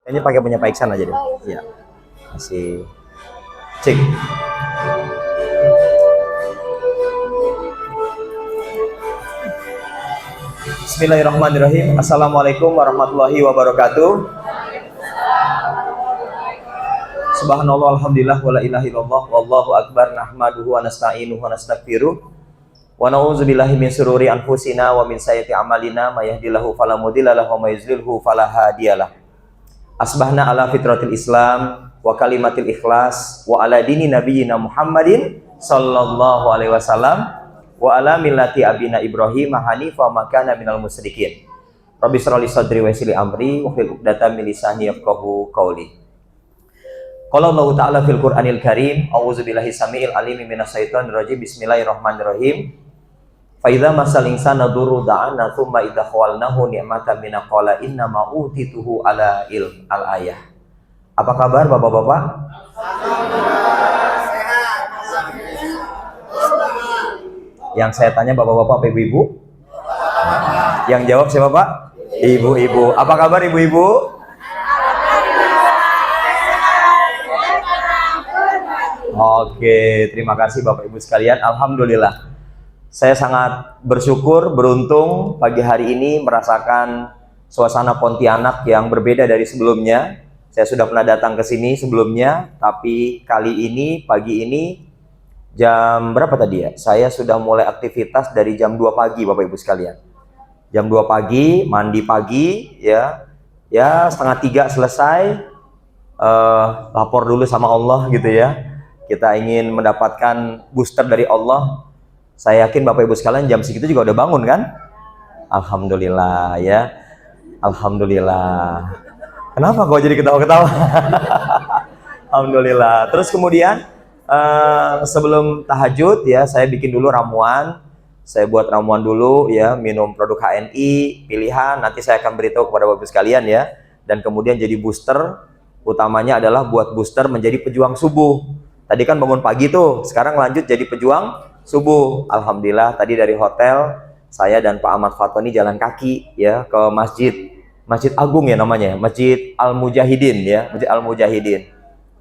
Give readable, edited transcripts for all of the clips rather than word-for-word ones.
Ini pakai punya Pak Iksan aja deh. Iya. Masih cek. Bismillahirrahmanirrahim. Assalamualaikum warahmatullahi wabarakatuh. Subhanallah, alhamdulillah, wala ilaha illallah, wallahu akbar, nahmaduhu wa nasta'inuhu wa nastaghfiruh. Wa na'udzubillahi min syururi anfusina wa min sayyiati a'malina, may yahdihillahu fala mudilla lahu wa may yudlilhu fala hadiyalah. Asbahna ala fitratil Islam wa kalimatil ikhlas wa ala dini nabiyyina Muhammadin sallallahu alaihi wasallam wa ala millati abina Ibrahim hanifa ma kana minal musyrikin. Rabbi shrah li sadri wa yassir li amri wahlul 'uqdatam min lisani yafqahu qawli. Qala Allah Ta'ala fil Qur'anil Karim, a'udzubillahi samiil alim minas syaitonir rajim. Bismillahirrahmanirrahim. Fa idza masal insana durru da'ana tsumma idza khawalnahu ni'matan min qala inna ma utituhu ala ilm. Al-ayah. Apa kabar Bapak-bapak? Yang saya tanya Bapak-bapak apa Ibu-ibu? Yang jawab siapa Pak? Ibu-ibu. Apa kabar Ibu-ibu? Oke, terima kasih Bapak Ibu sekalian. Alhamdulillah. Saya sangat bersyukur, beruntung pagi hari ini merasakan suasana Pontianak yang berbeda dari sebelumnya. Saya sudah pernah datang ke sini sebelumnya, tapi kali ini, pagi ini, jam berapa tadi ya? Saya sudah mulai aktivitas dari jam 2 pagi Bapak Ibu sekalian. Jam 2 pagi, mandi pagi, ya setengah 3 selesai, lapor dulu sama Allah gitu ya. Kita ingin mendapatkan booster dari Allah. Saya yakin Bapak Ibu sekalian jam segitu juga udah bangun kan? Alhamdulillah ya. Alhamdulillah. Kenapa kok jadi ketawa-ketawa? Alhamdulillah. Terus kemudian sebelum tahajud ya, saya bikin dulu ramuan. Saya buat ramuan dulu ya, minum produk HNI pilihan. Nanti saya akan beritahu kepada Bapak Ibu sekalian ya. Dan kemudian jadi booster. Utamanya adalah buat booster menjadi pejuang subuh. Tadi kan bangun pagi tuh, sekarang lanjut jadi pejuang subuh. Alhamdulillah tadi dari hotel saya dan Pak Ahmad Fatoni jalan kaki ya ke Masjid Agung ya namanya, Masjid Al-Mujahidin ya, Masjid Al-Mujahidin.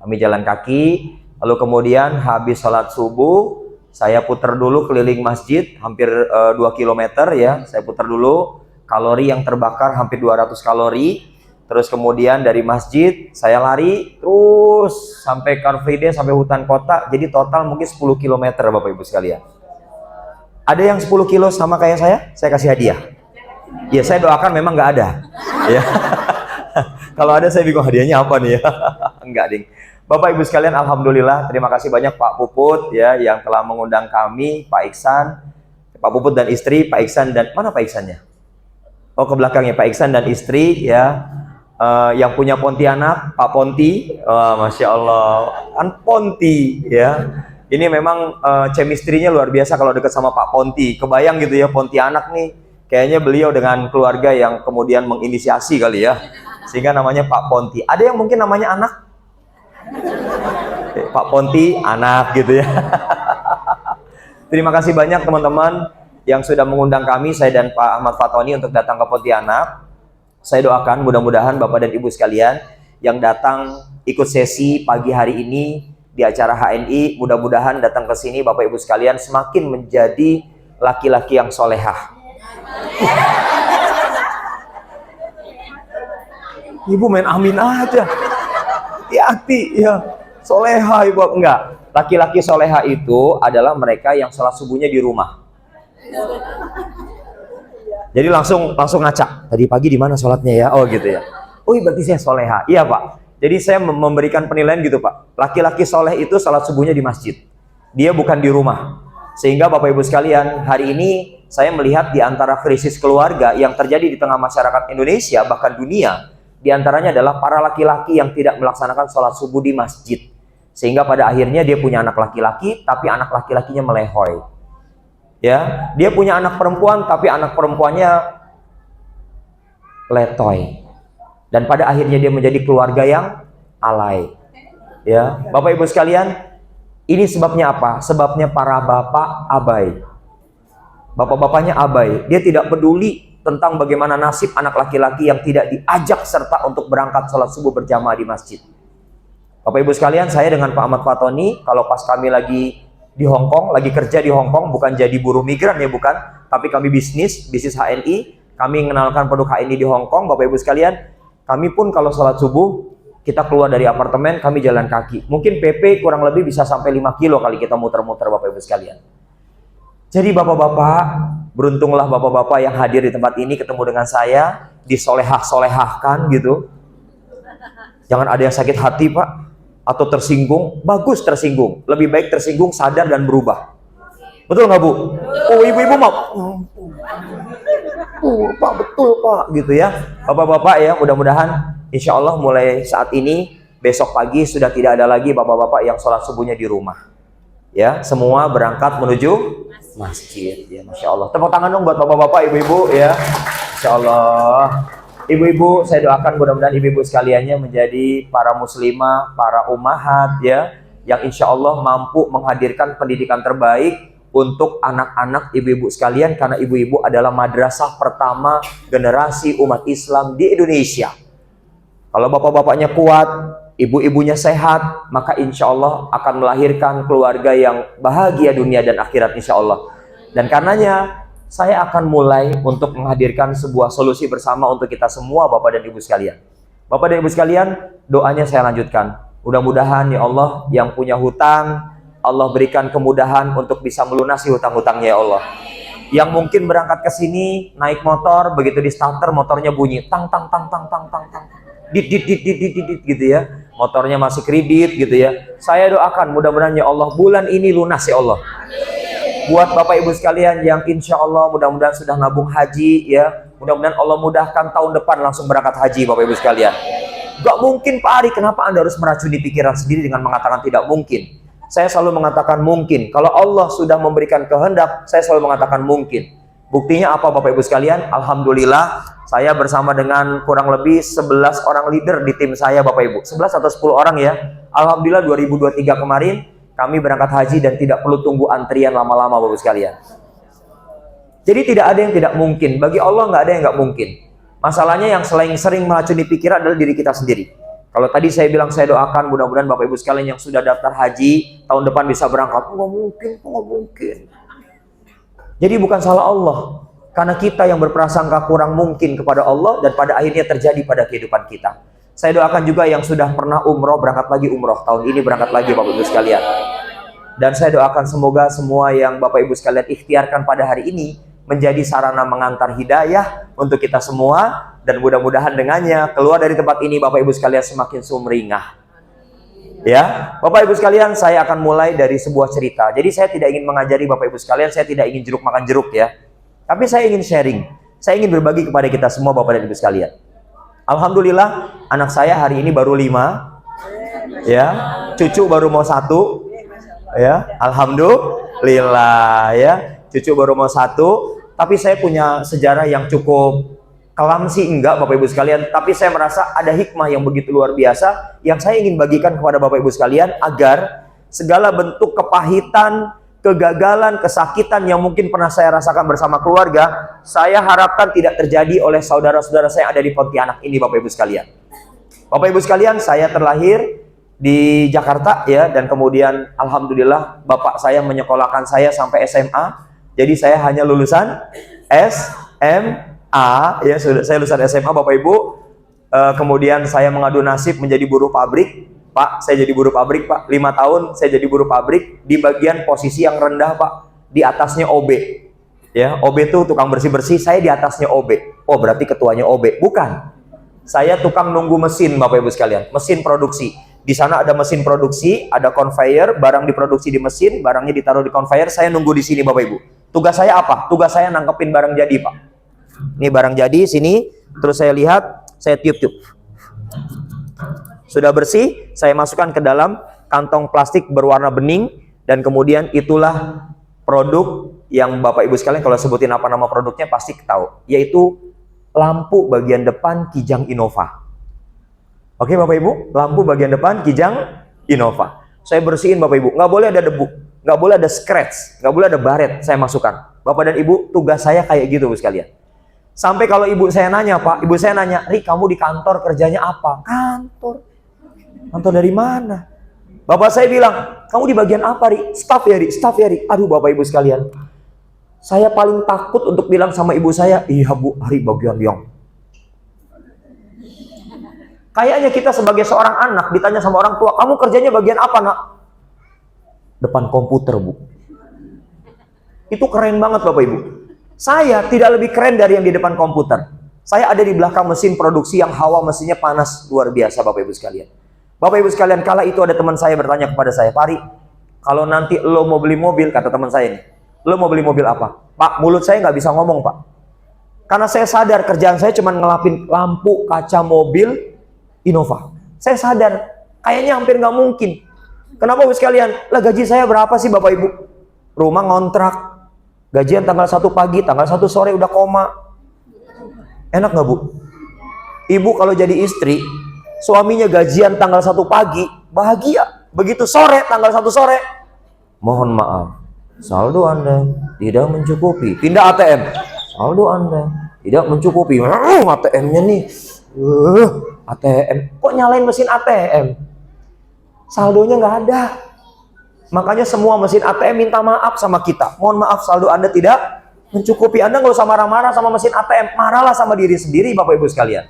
Kami jalan kaki, lalu kemudian habis sholat subuh saya putar dulu keliling masjid hampir 2 km ya. Saya putar dulu, kalori yang terbakar hampir 200 kalori. Terus kemudian dari masjid saya lari terus sampai Car Free Day, sampai hutan kota. Jadi total mungkin 10 km Bapak Ibu sekalian. Ada yang 10 kilo sama kayak saya kasih hadiah. Ya saya doakan memang nggak ada. Ya. Kalau ada saya bingung hadiahnya apa nih ya. Enggak ding. Bapak Ibu sekalian, alhamdulillah terima kasih banyak Pak Puput ya yang telah mengundang kami, Pak Iksan, Pak Puput dan istri, Pak Iksan dan mana Pak Iksannya? Oh ke belakangnya Pak Iksan dan istri ya. Yang punya Pontianak, Pak Ponti, Masya Allah, kan Ponti ya. Ini memang chemistry-nya luar biasa kalau dekat sama Pak Ponti. Kebayang gitu ya Pontianak nih, kayaknya beliau dengan keluarga yang kemudian menginisiasi kali ya, sehingga namanya Pak Ponti. Ada yang mungkin namanya anak? Pak Ponti, anak gitu ya. Terima kasih banyak teman-teman yang sudah mengundang kami, saya dan Pak Ahmad Fatoni untuk datang ke Pontianak. Saya doakan mudah-mudahan Bapak dan Ibu sekalian yang datang ikut sesi pagi hari ini di acara HNI, mudah-mudahan datang ke sini Bapak Ibu sekalian semakin menjadi laki-laki yang solehah. Ibu main amin aja. Hati-hati ya. Solehah Ibu, enggak. Laki-laki solehah itu adalah mereka yang sholat subuhnya di rumah. Jadi langsung ngacak. Tadi pagi di mana sholatnya ya? Oh gitu ya. Oh berarti saya soleha. Iya Pak. Jadi saya memberikan penilaian gitu Pak. Laki-laki soleh itu sholat subuhnya di masjid. Dia bukan di rumah. Sehingga Bapak Ibu sekalian, hari ini saya melihat di antara krisis keluarga yang terjadi di tengah masyarakat Indonesia bahkan dunia, di antaranya adalah para laki-laki yang tidak melaksanakan sholat subuh di masjid. Sehingga pada akhirnya dia punya anak laki-laki, tapi anak laki-lakinya melehoi. Ya, dia punya anak perempuan tapi anak perempuannya letoy. Dan pada akhirnya dia menjadi keluarga yang alay. Ya, Bapak Ibu sekalian, ini sebabnya apa? Sebabnya para bapak abai. Bapak-bapaknya abai. Dia tidak peduli tentang bagaimana nasib anak laki-laki yang tidak diajak serta untuk berangkat sholat subuh berjamaah di masjid. Bapak Ibu sekalian, saya dengan Pak Ahmad Fatoni, kalau pas kami lagi di Hong Kong, lagi kerja di Hong Kong, bukan jadi buruh migran ya, bukan, tapi kami bisnis HNI, kami mengenalkan produk HNI di Hong Kong. Bapak Ibu sekalian, kami pun kalau sholat subuh, kita keluar dari apartemen, kami jalan kaki. Mungkin PP kurang lebih bisa sampai 5 kilo kali kita muter-muter, Bapak Ibu sekalian. Jadi bapak-bapak, beruntunglah bapak-bapak yang hadir di tempat ini ketemu dengan saya, disolehah-solehahkan gitu. Jangan ada yang sakit hati Pak, atau tersinggung. Bagus tersinggung, lebih baik tersinggung, sadar dan berubah. Betul nggak Bu? Oh ibu-ibu mau, Pak betul Pak, gitu ya. Bapak-bapak ya, mudah-mudahan insya Allah mulai saat ini, besok pagi sudah tidak ada lagi bapak-bapak yang sholat subuhnya di rumah. Ya, semua berangkat menuju masjid. Ya, Masya Allah. Tepuk tangan dong buat bapak-bapak, ibu-ibu ya. Masya Allah. Ibu-ibu, saya doakan mudah-mudahan ibu-ibu sekaliannya menjadi para muslimah, para ummahat ya, yang insya Allah mampu menghadirkan pendidikan terbaik untuk anak-anak ibu-ibu sekalian, karena ibu-ibu adalah madrasah pertama generasi umat Islam di Indonesia. Kalau bapak-bapaknya kuat, ibu-ibunya sehat, maka insya Allah akan melahirkan keluarga yang bahagia dunia dan akhirat insya Allah. Dan karenanya saya akan mulai untuk menghadirkan sebuah solusi bersama untuk kita semua Bapak dan Ibu sekalian. Bapak dan Ibu sekalian, doanya saya lanjutkan. Mudah-mudahan ya Allah yang punya hutang, Allah berikan kemudahan untuk bisa melunasi hutang-hutangnya ya Allah. Yang mungkin berangkat ke sini naik motor, begitu di starter motornya bunyi tang tang tang tang tang tang tang. Dit gitu ya. Motornya masih kredit gitu ya. Saya doakan mudah-mudahan ya Allah bulan ini lunas ya Allah. Buat Bapak Ibu sekalian yang insya Allah mudah-mudahan sudah nabung haji ya, mudah-mudahan Allah mudahkan tahun depan langsung berangkat haji Bapak Ibu sekalian. Gak mungkin Pak Ari, kenapa Anda harus meracuni pikiran sendiri dengan mengatakan tidak mungkin? Saya selalu mengatakan mungkin. Kalau Allah sudah memberikan kehendak, saya selalu mengatakan mungkin. Buktinya apa Bapak Ibu sekalian? Alhamdulillah saya bersama dengan kurang lebih 11 orang leader di tim saya Bapak Ibu. 11 atau 10 orang ya. Alhamdulillah 2023 kemarin kami berangkat haji dan tidak perlu tunggu antrian lama-lama Bapak Ibu sekalian. Jadi tidak ada yang tidak mungkin. Bagi Allah nggak ada yang nggak mungkin. Masalahnya yang sering meracuni pikiran adalah diri kita sendiri. Kalau tadi saya bilang saya doakan mudah-mudahan Bapak Ibu sekalian yang sudah daftar haji tahun depan bisa berangkat. Nggak mungkin, nggak mungkin. Jadi bukan salah Allah. Karena kita yang berprasangka kurang mungkin kepada Allah dan pada akhirnya terjadi pada kehidupan kita. Saya doakan juga yang sudah pernah umroh, berangkat lagi umroh. Tahun ini berangkat lagi Bapak Ibu sekalian. Dan saya doakan semoga semua yang Bapak Ibu sekalian ikhtiarkan pada hari ini menjadi sarana mengantar hidayah untuk kita semua. Dan mudah-mudahan dengannya keluar dari tempat ini Bapak Ibu sekalian semakin sumringah. Ya, Bapak Ibu sekalian, saya akan mulai dari sebuah cerita. Jadi saya tidak ingin mengajari Bapak Ibu sekalian, saya tidak ingin jeruk makan jeruk ya. Tapi saya ingin sharing. Saya ingin berbagi kepada kita semua Bapak dan Ibu sekalian. Alhamdulillah, anak saya hari ini baru 5. Ya, cucu baru mau 1. Ya, alhamdulillah ya. Cucu baru mau 1, tapi saya punya sejarah yang cukup kelam sih enggak Bapak Ibu sekalian, tapi saya merasa ada hikmah yang begitu luar biasa yang saya ingin bagikan kepada Bapak Ibu sekalian agar segala bentuk kepahitan, kegagalan, kesakitan yang mungkin pernah saya rasakan bersama keluarga, saya harapkan tidak terjadi oleh saudara-saudara saya yang ada di Pontianak ini Bapak Ibu sekalian. Bapak Ibu sekalian, saya terlahir di Jakarta ya, dan kemudian alhamdulillah bapak saya menyekolahkan saya sampai SMA. Jadi saya hanya lulusan SMA ya, saya lulusan SMA Bapak Ibu. Kemudian saya mengadu nasib menjadi buruh pabrik. Pak, saya jadi buruh pabrik Pak, 5 tahun saya jadi buruh pabrik di bagian posisi yang rendah Pak, di atasnya OB ya. OB itu tukang bersih-bersih, saya di atasnya OB. Oh berarti ketuanya OB? Bukan, saya tukang nunggu mesin Bapak Ibu sekalian, mesin produksi. Di sana ada mesin produksi, ada conveyor, barang diproduksi di mesin, barangnya ditaruh di conveyor, saya nunggu di sini Bapak Ibu. Tugas saya apa? Tugas saya nangkepin barang jadi Pak. Ini barang jadi sini, terus saya lihat, saya tiup-tiup. Sudah bersih, saya masukkan ke dalam kantong plastik berwarna bening, dan kemudian itulah produk yang Bapak Ibu sekalian kalau sebutin apa nama produknya pasti tahu, yaitu lampu bagian depan Kijang Innova. Oke Bapak Ibu, lampu bagian depan Kijang Innova. Saya bersihin Bapak Ibu, nggak boleh ada debu, nggak boleh ada scratch, nggak boleh ada baret, saya masukkan. Bapak dan Ibu, tugas saya kayak gitu Bu sekalian. Sampai kalau ibu saya nanya, Pak, ibu saya nanya, Ri, kamu di kantor kerjanya apa? Kantor. Kantor dari mana? Bapak saya bilang, kamu di bagian apa, Ri? Staff ya, Ri? Staff ya, Ri? Aduh, Bapak Ibu sekalian. Saya paling takut untuk bilang sama ibu saya, iya Bu, Hari bagian yang. Kayaknya kita sebagai seorang anak ditanya sama orang tua, kamu kerjanya bagian apa, Nak? Depan komputer, Bu. Itu keren banget, Bapak Ibu. Saya tidak lebih keren dari yang di depan komputer. Saya ada di belakang mesin produksi yang hawa mesinnya panas luar biasa, Bapak Ibu sekalian. Bapak Ibu sekalian, kala itu ada teman saya bertanya kepada saya, Pari, kalau nanti lo mau beli mobil, kata teman saya nih, lo mau beli mobil apa? Pak, mulut saya nggak bisa ngomong, Pak. Karena saya sadar kerjaan saya cuma ngelapin lampu kaca mobil Innova. Saya sadar, kayaknya hampir nggak mungkin. Kenapa Bapak Ibu sekalian? Lah gaji saya berapa sih Bapak Ibu? Rumah ngontrak, gajian tanggal 1 pagi, tanggal 1 sore udah koma. Enak nggak Bu? Ibu kalau jadi istri, suaminya gajian tanggal 1 pagi, bahagia. Begitu sore, tanggal 1 sore, mohon maaf, saldo Anda tidak mencukupi. Pindah ATM, saldo Anda tidak mencukupi. ATM-nya nih, ATM. Kok nyalain mesin ATM? Saldonya nggak ada. Makanya semua mesin ATM minta maaf sama kita. Mohon maaf, saldo Anda tidak mencukupi. Anda nggak usah marah-marah sama mesin ATM. Marahlah sama diri sendiri, Bapak Ibu sekalian.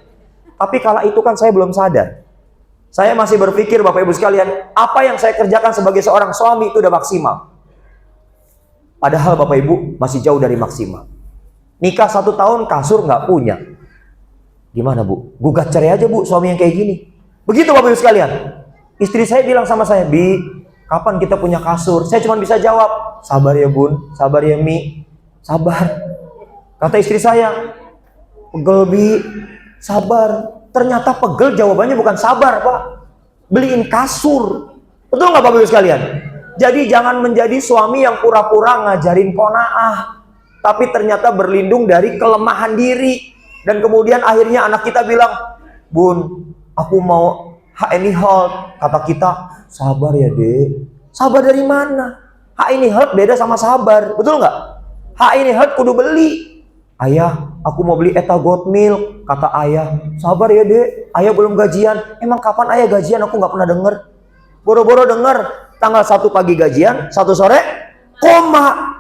Tapi kala itu kan saya belum sadar. Saya masih berpikir, Bapak Ibu sekalian, apa yang saya kerjakan sebagai seorang suami itu udah maksimal. Padahal Bapak Ibu masih jauh dari maksimal. Nikah 1 tahun, kasur nggak punya. Gimana Bu? Gugat cerai aja Bu, suami yang kayak gini. Begitu Bapak Ibu sekalian. Istri saya bilang sama saya, Bi, kapan kita punya kasur? Saya cuma bisa jawab, sabar ya Bun, sabar ya Mi, sabar. Kata istri saya, pegel Bi, sabar. Ternyata pegel jawabannya bukan sabar Pak, beliin kasur. Betul nggak Bapak Ibu sekalian? Jadi jangan menjadi suami yang pura-pura ngajarin qanaah, tapi ternyata berlindung dari kelemahan diri. Dan kemudian akhirnya anak kita bilang, Bun, aku mau HNI Health. Kata kita, sabar ya Dek. Sabar dari mana? HNI Health beda sama sabar, betul nggak? HNI Health kudu beli. Ayah, aku mau beli Eta Goat Milk. Kata ayah, sabar ya Dek, ayah belum gajian. Emang kapan ayah gajian? Aku nggak pernah denger. Boro-boro denger, tanggal 1 pagi gajian, 1 sore koma.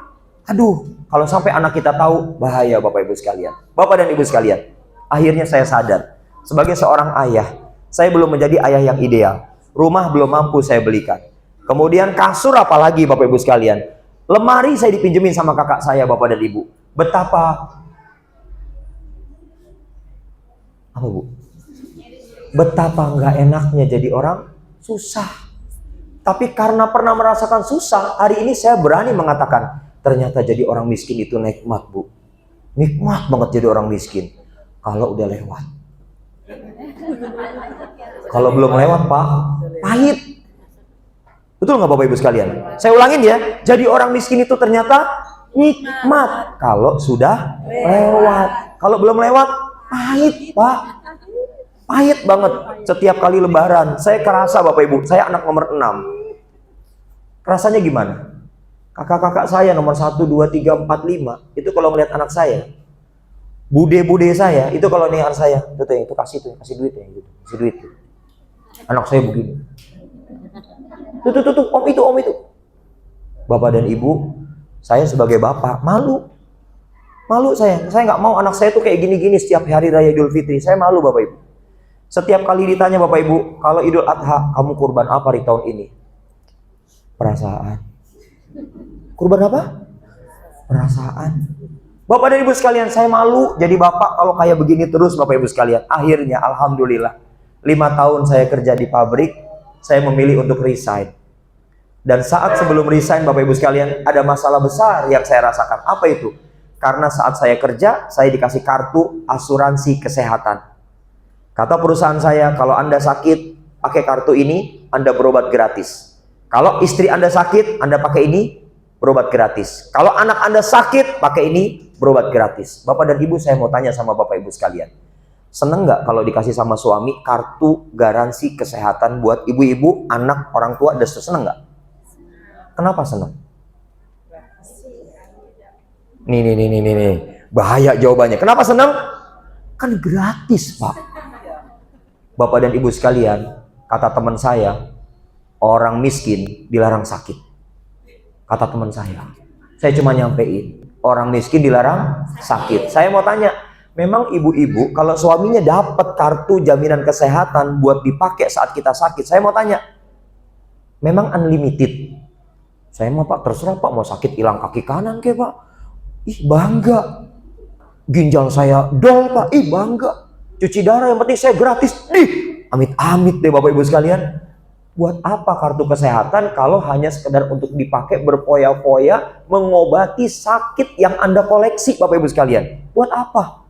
Aduh, kalau sampai anak kita tahu, bahaya Bapak Ibu sekalian. Bapak dan Ibu sekalian, akhirnya saya sadar, sebagai seorang ayah, saya belum menjadi ayah yang ideal. Rumah belum mampu saya belikan. Kemudian kasur apalagi Bapak Ibu sekalian. Lemari saya dipinjemin sama kakak saya, Bapak dan Ibu. Betapa nggak enaknya jadi orang susah. Tapi karena pernah merasakan susah, hari ini saya berani mengatakan, ternyata jadi orang miskin itu nikmat Bu. Nikmat banget jadi orang miskin. Kalau udah lewat. Kalau belum lewat Pak, pahit. Betul nggak Bapak Ibu sekalian? Saya ulangin ya, jadi orang miskin itu ternyata nikmat. Kalau sudah lewat. Kalau belum lewat, pahit Pak. Pahit banget. Setiap kali lebaran, saya kerasa Bapak Ibu, saya anak nomor 6. Rasanya gimana? Kakak-kakak saya nomor 1, 2, 3, 4, 5, itu kalau melihat anak saya, bude-bude saya, itu kalau nih anak saya, itu kasih duit ya, gitu. Kasih duit. Anak saya begini. Tuh, om itu. Bapak dan Ibu, saya sebagai bapak, malu saya nggak mau anak saya tuh kayak gini-gini setiap hari raya Idul Fitri. Saya malu Bapak Ibu. Setiap kali ditanya Bapak Ibu, kalau Idul Adha, kamu kurban apa di tahun ini? Perasaan. Kurban apa? Perasaan. Bapak dan Ibu sekalian, saya malu jadi bapak kalau kayak begini terus Bapak Ibu sekalian. Akhirnya, alhamdulillah, 5 tahun saya kerja di pabrik, saya memilih untuk resign. Dan saat sebelum resign Bapak Ibu sekalian, ada masalah besar yang saya rasakan. Apa itu? Karena saat saya kerja, saya dikasih kartu asuransi kesehatan. Kata perusahaan saya, kalau Anda sakit, pakai kartu ini, Anda berobat gratis. Kalau istri Anda sakit, Anda pakai ini, berobat gratis. Kalau anak Anda sakit, pakai ini, berobat gratis. Bapak dan Ibu, saya mau tanya sama Bapak Ibu sekalian. Seneng nggak kalau dikasih sama suami kartu garansi kesehatan buat ibu-ibu, anak, orang tua, dan seneng nggak? Kenapa seneng? Nih. Bahaya jawabannya. Kenapa senang? Kan gratis, Pak. Bapak dan Ibu sekalian, kata teman saya, orang miskin dilarang sakit. Kata teman saya cuma nyampein, orang miskin dilarang sakit. Saya mau tanya, memang ibu-ibu kalau suaminya dapat kartu jaminan kesehatan buat dipakai saat kita sakit, saya mau tanya, memang unlimited? Saya mau, Pak, terserah Pak, mau sakit hilang kaki kanan ke Pak, ih bangga. Ginjal saya dol Pak, ih bangga. Cuci darah yang penting saya gratis, amit-amit deh Bapak Ibu sekalian. Buat apa kartu kesehatan kalau hanya sekedar untuk dipakai berfoya-foya mengobati sakit yang Anda koleksi, Bapak Ibu sekalian? Buat apa?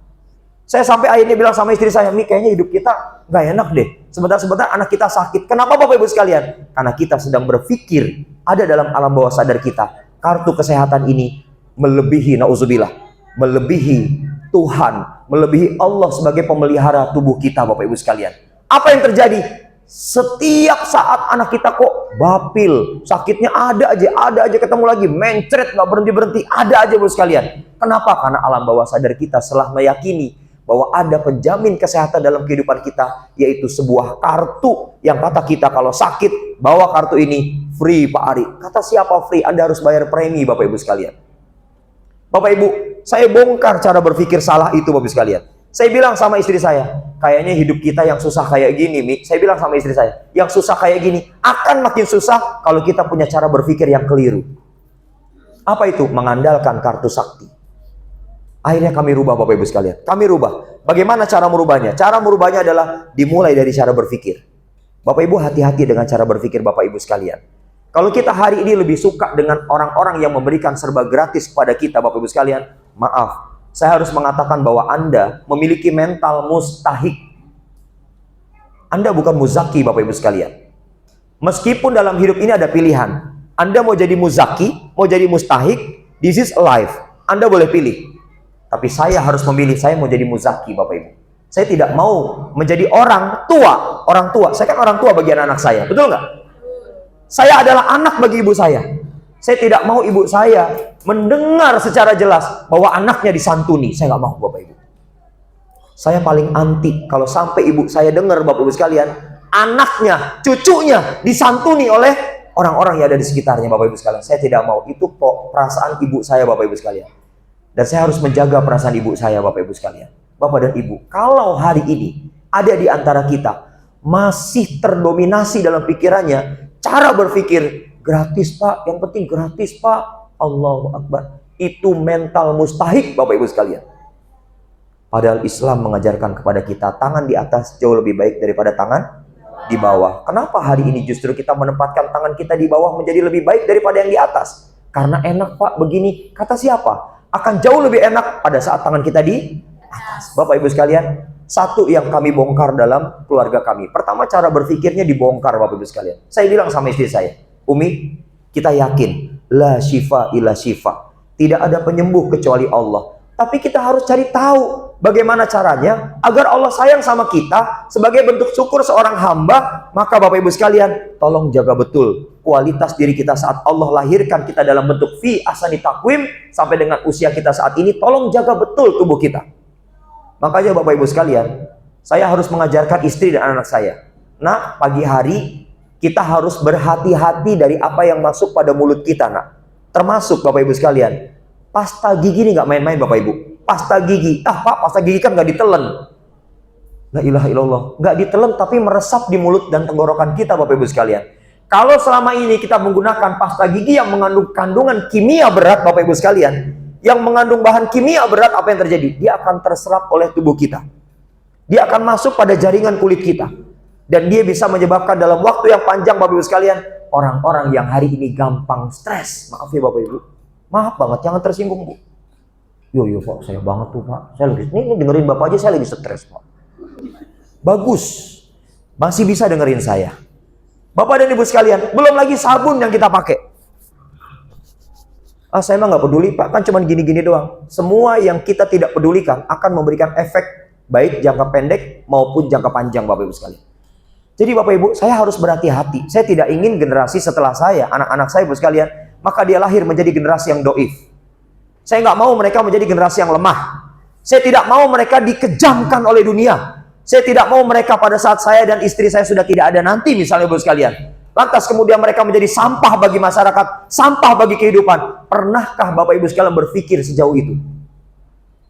Saya sampai akhirnya bilang sama istri saya, Mi, kayaknya hidup kita nggak enak deh. Sebentar-sebentar anak kita sakit. Kenapa Bapak Ibu sekalian? Karena kita sedang berpikir, ada dalam alam bawah sadar kita, kartu kesehatan ini melebihi, na'udzubillah, melebihi Tuhan, melebihi Allah sebagai pemelihara tubuh kita, Bapak Ibu sekalian. Apa yang terjadi? Setiap saat anak kita kok bapil, sakitnya ada aja ketemu lagi, mencret nggak berhenti, ada aja Bapak sekalian. Kenapa? Karena alam bawah sadar kita setelah meyakini bahwa ada penjamin kesehatan dalam kehidupan kita, yaitu sebuah kartu yang kata kita kalau sakit, bawa kartu ini, free Pak Ari. Kata siapa free? Anda harus bayar premi, Bapak Ibu sekalian. Bapak Ibu, saya bongkar cara berpikir salah itu, Bapak Ibu sekalian. Saya bilang sama istri saya, kayaknya hidup kita yang susah kayak gini, Mi. Saya bilang sama istri saya, yang susah kayak gini akan makin susah kalau kita punya cara berpikir yang keliru. Apa itu? Mengandalkan kartu sakti. Akhirnya kami rubah, Bapak Ibu sekalian. Kami rubah. Bagaimana cara merubahnya? Cara merubahnya adalah dimulai dari cara berpikir. Bapak Ibu hati-hati dengan cara berpikir Bapak Ibu sekalian. Kalau kita hari ini lebih suka dengan orang-orang yang memberikan serba gratis kepada kita, Bapak Ibu sekalian, maaf, saya harus mengatakan bahwa Anda memiliki mental mustahik. Anda bukan muzaki, Bapak Ibu sekalian. Meskipun dalam hidup ini ada pilihan. Anda mau jadi muzaki, mau jadi mustahik, this is life. Anda boleh pilih. Tapi saya harus memilih, saya mau jadi muzaki, Bapak Ibu. Saya tidak mau menjadi orang tua. Orang tua, saya kan orang tua bagi anak-anak saya, betul nggak? Saya adalah anak bagi ibu saya. Saya tidak mau ibu saya mendengar secara jelas bahwa anaknya disantuni. Saya nggak mau, Bapak Ibu. Saya paling anti kalau sampai ibu saya dengar, Bapak Ibu sekalian, anaknya, cucunya disantuni oleh orang-orang yang ada di sekitarnya, Bapak Ibu sekalian. Saya tidak mau. Itu perasaan ibu saya, Bapak Ibu sekalian. Dan saya harus menjaga perasaan ibu saya, Bapak Ibu sekalian. Bapak dan Ibu, kalau hari ini ada di antara kita masih terdominasi dalam pikirannya cara berpikir gratis Pak, yang penting gratis Pak, Allahu Akbar, itu mental mustahik, Bapak Ibu sekalian. Padahal Islam mengajarkan kepada kita tangan di atas jauh lebih baik daripada tangan di bawah. Kenapa hari ini justru kita menempatkan tangan kita di bawah menjadi lebih baik daripada yang di atas? Karena enak Pak begini. Kata siapa? Akan jauh lebih enak pada saat tangan kita di atas. Bapak Ibu sekalian, satu yang kami bongkar dalam keluarga kami. Pertama, cara berpikirnya dibongkar, Bapak Ibu sekalian. Saya bilang sama istri saya, Umi, kita yakin la syifa illa syifa. Tidak ada penyembuh kecuali Allah. Tapi kita harus cari tahu bagaimana caranya agar Allah sayang sama kita sebagai bentuk syukur seorang hamba. Maka Bapak Ibu sekalian, tolong jaga betul kualitas diri kita saat Allah lahirkan kita dalam bentuk fi ahsani taqwim sampai dengan usia kita saat ini. Tolong jaga betul tubuh kita. Makanya Bapak Ibu sekalian, saya harus mengajarkan istri dan anak saya. Nah, pagi hari kita harus berhati-hati dari apa yang masuk pada mulut kita, nak. Termasuk Bapak Ibu sekalian, pasta gigi ini nggak main-main, Bapak Ibu. Pasta gigi, Pak, pasta gigi kan nggak ditelen. La ilaha illallah, nggak ditelen tapi meresap di mulut dan tenggorokan kita, Bapak Ibu sekalian. Kalau selama ini kita menggunakan pasta gigi yang mengandung kandungan kimia berat, Bapak Ibu sekalian, yang mengandung bahan kimia berat, apa yang terjadi? Dia akan terserap oleh tubuh kita. Dia akan masuk pada jaringan kulit kita. Dan dia bisa menyebabkan dalam waktu yang panjang, Bapak Ibu sekalian, orang-orang yang hari ini gampang stres. Maaf ya Bapak Ibu. Maaf banget, jangan tersinggung Bu. Yo Pak, saya banget tuh Pak. Saya lagi, ini dengerin Bapak aja, saya lagi stres Pak. Bagus. Masih bisa dengerin saya. Bapak dan Ibu sekalian, belum lagi sabun yang kita pakai. Saya mah nggak peduli Pak, kan cuma gini-gini doang. Semua yang kita tidak pedulikan akan memberikan efek baik jangka pendek maupun jangka panjang, Bapak Ibu sekalian. Jadi Bapak Ibu, saya harus berhati-hati. Saya tidak ingin generasi setelah saya, anak-anak saya Ibu sekalian, maka dia lahir menjadi generasi yang doif. Saya nggak mau mereka menjadi generasi yang lemah. Saya tidak mau mereka dikejamkan oleh dunia. Saya tidak mau mereka pada saat saya dan istri saya sudah tidak ada nanti, misalnya Bapak sekalian. Lantas kemudian mereka menjadi sampah bagi masyarakat, sampah bagi kehidupan. Pernahkah Bapak Ibu sekalian berpikir sejauh itu?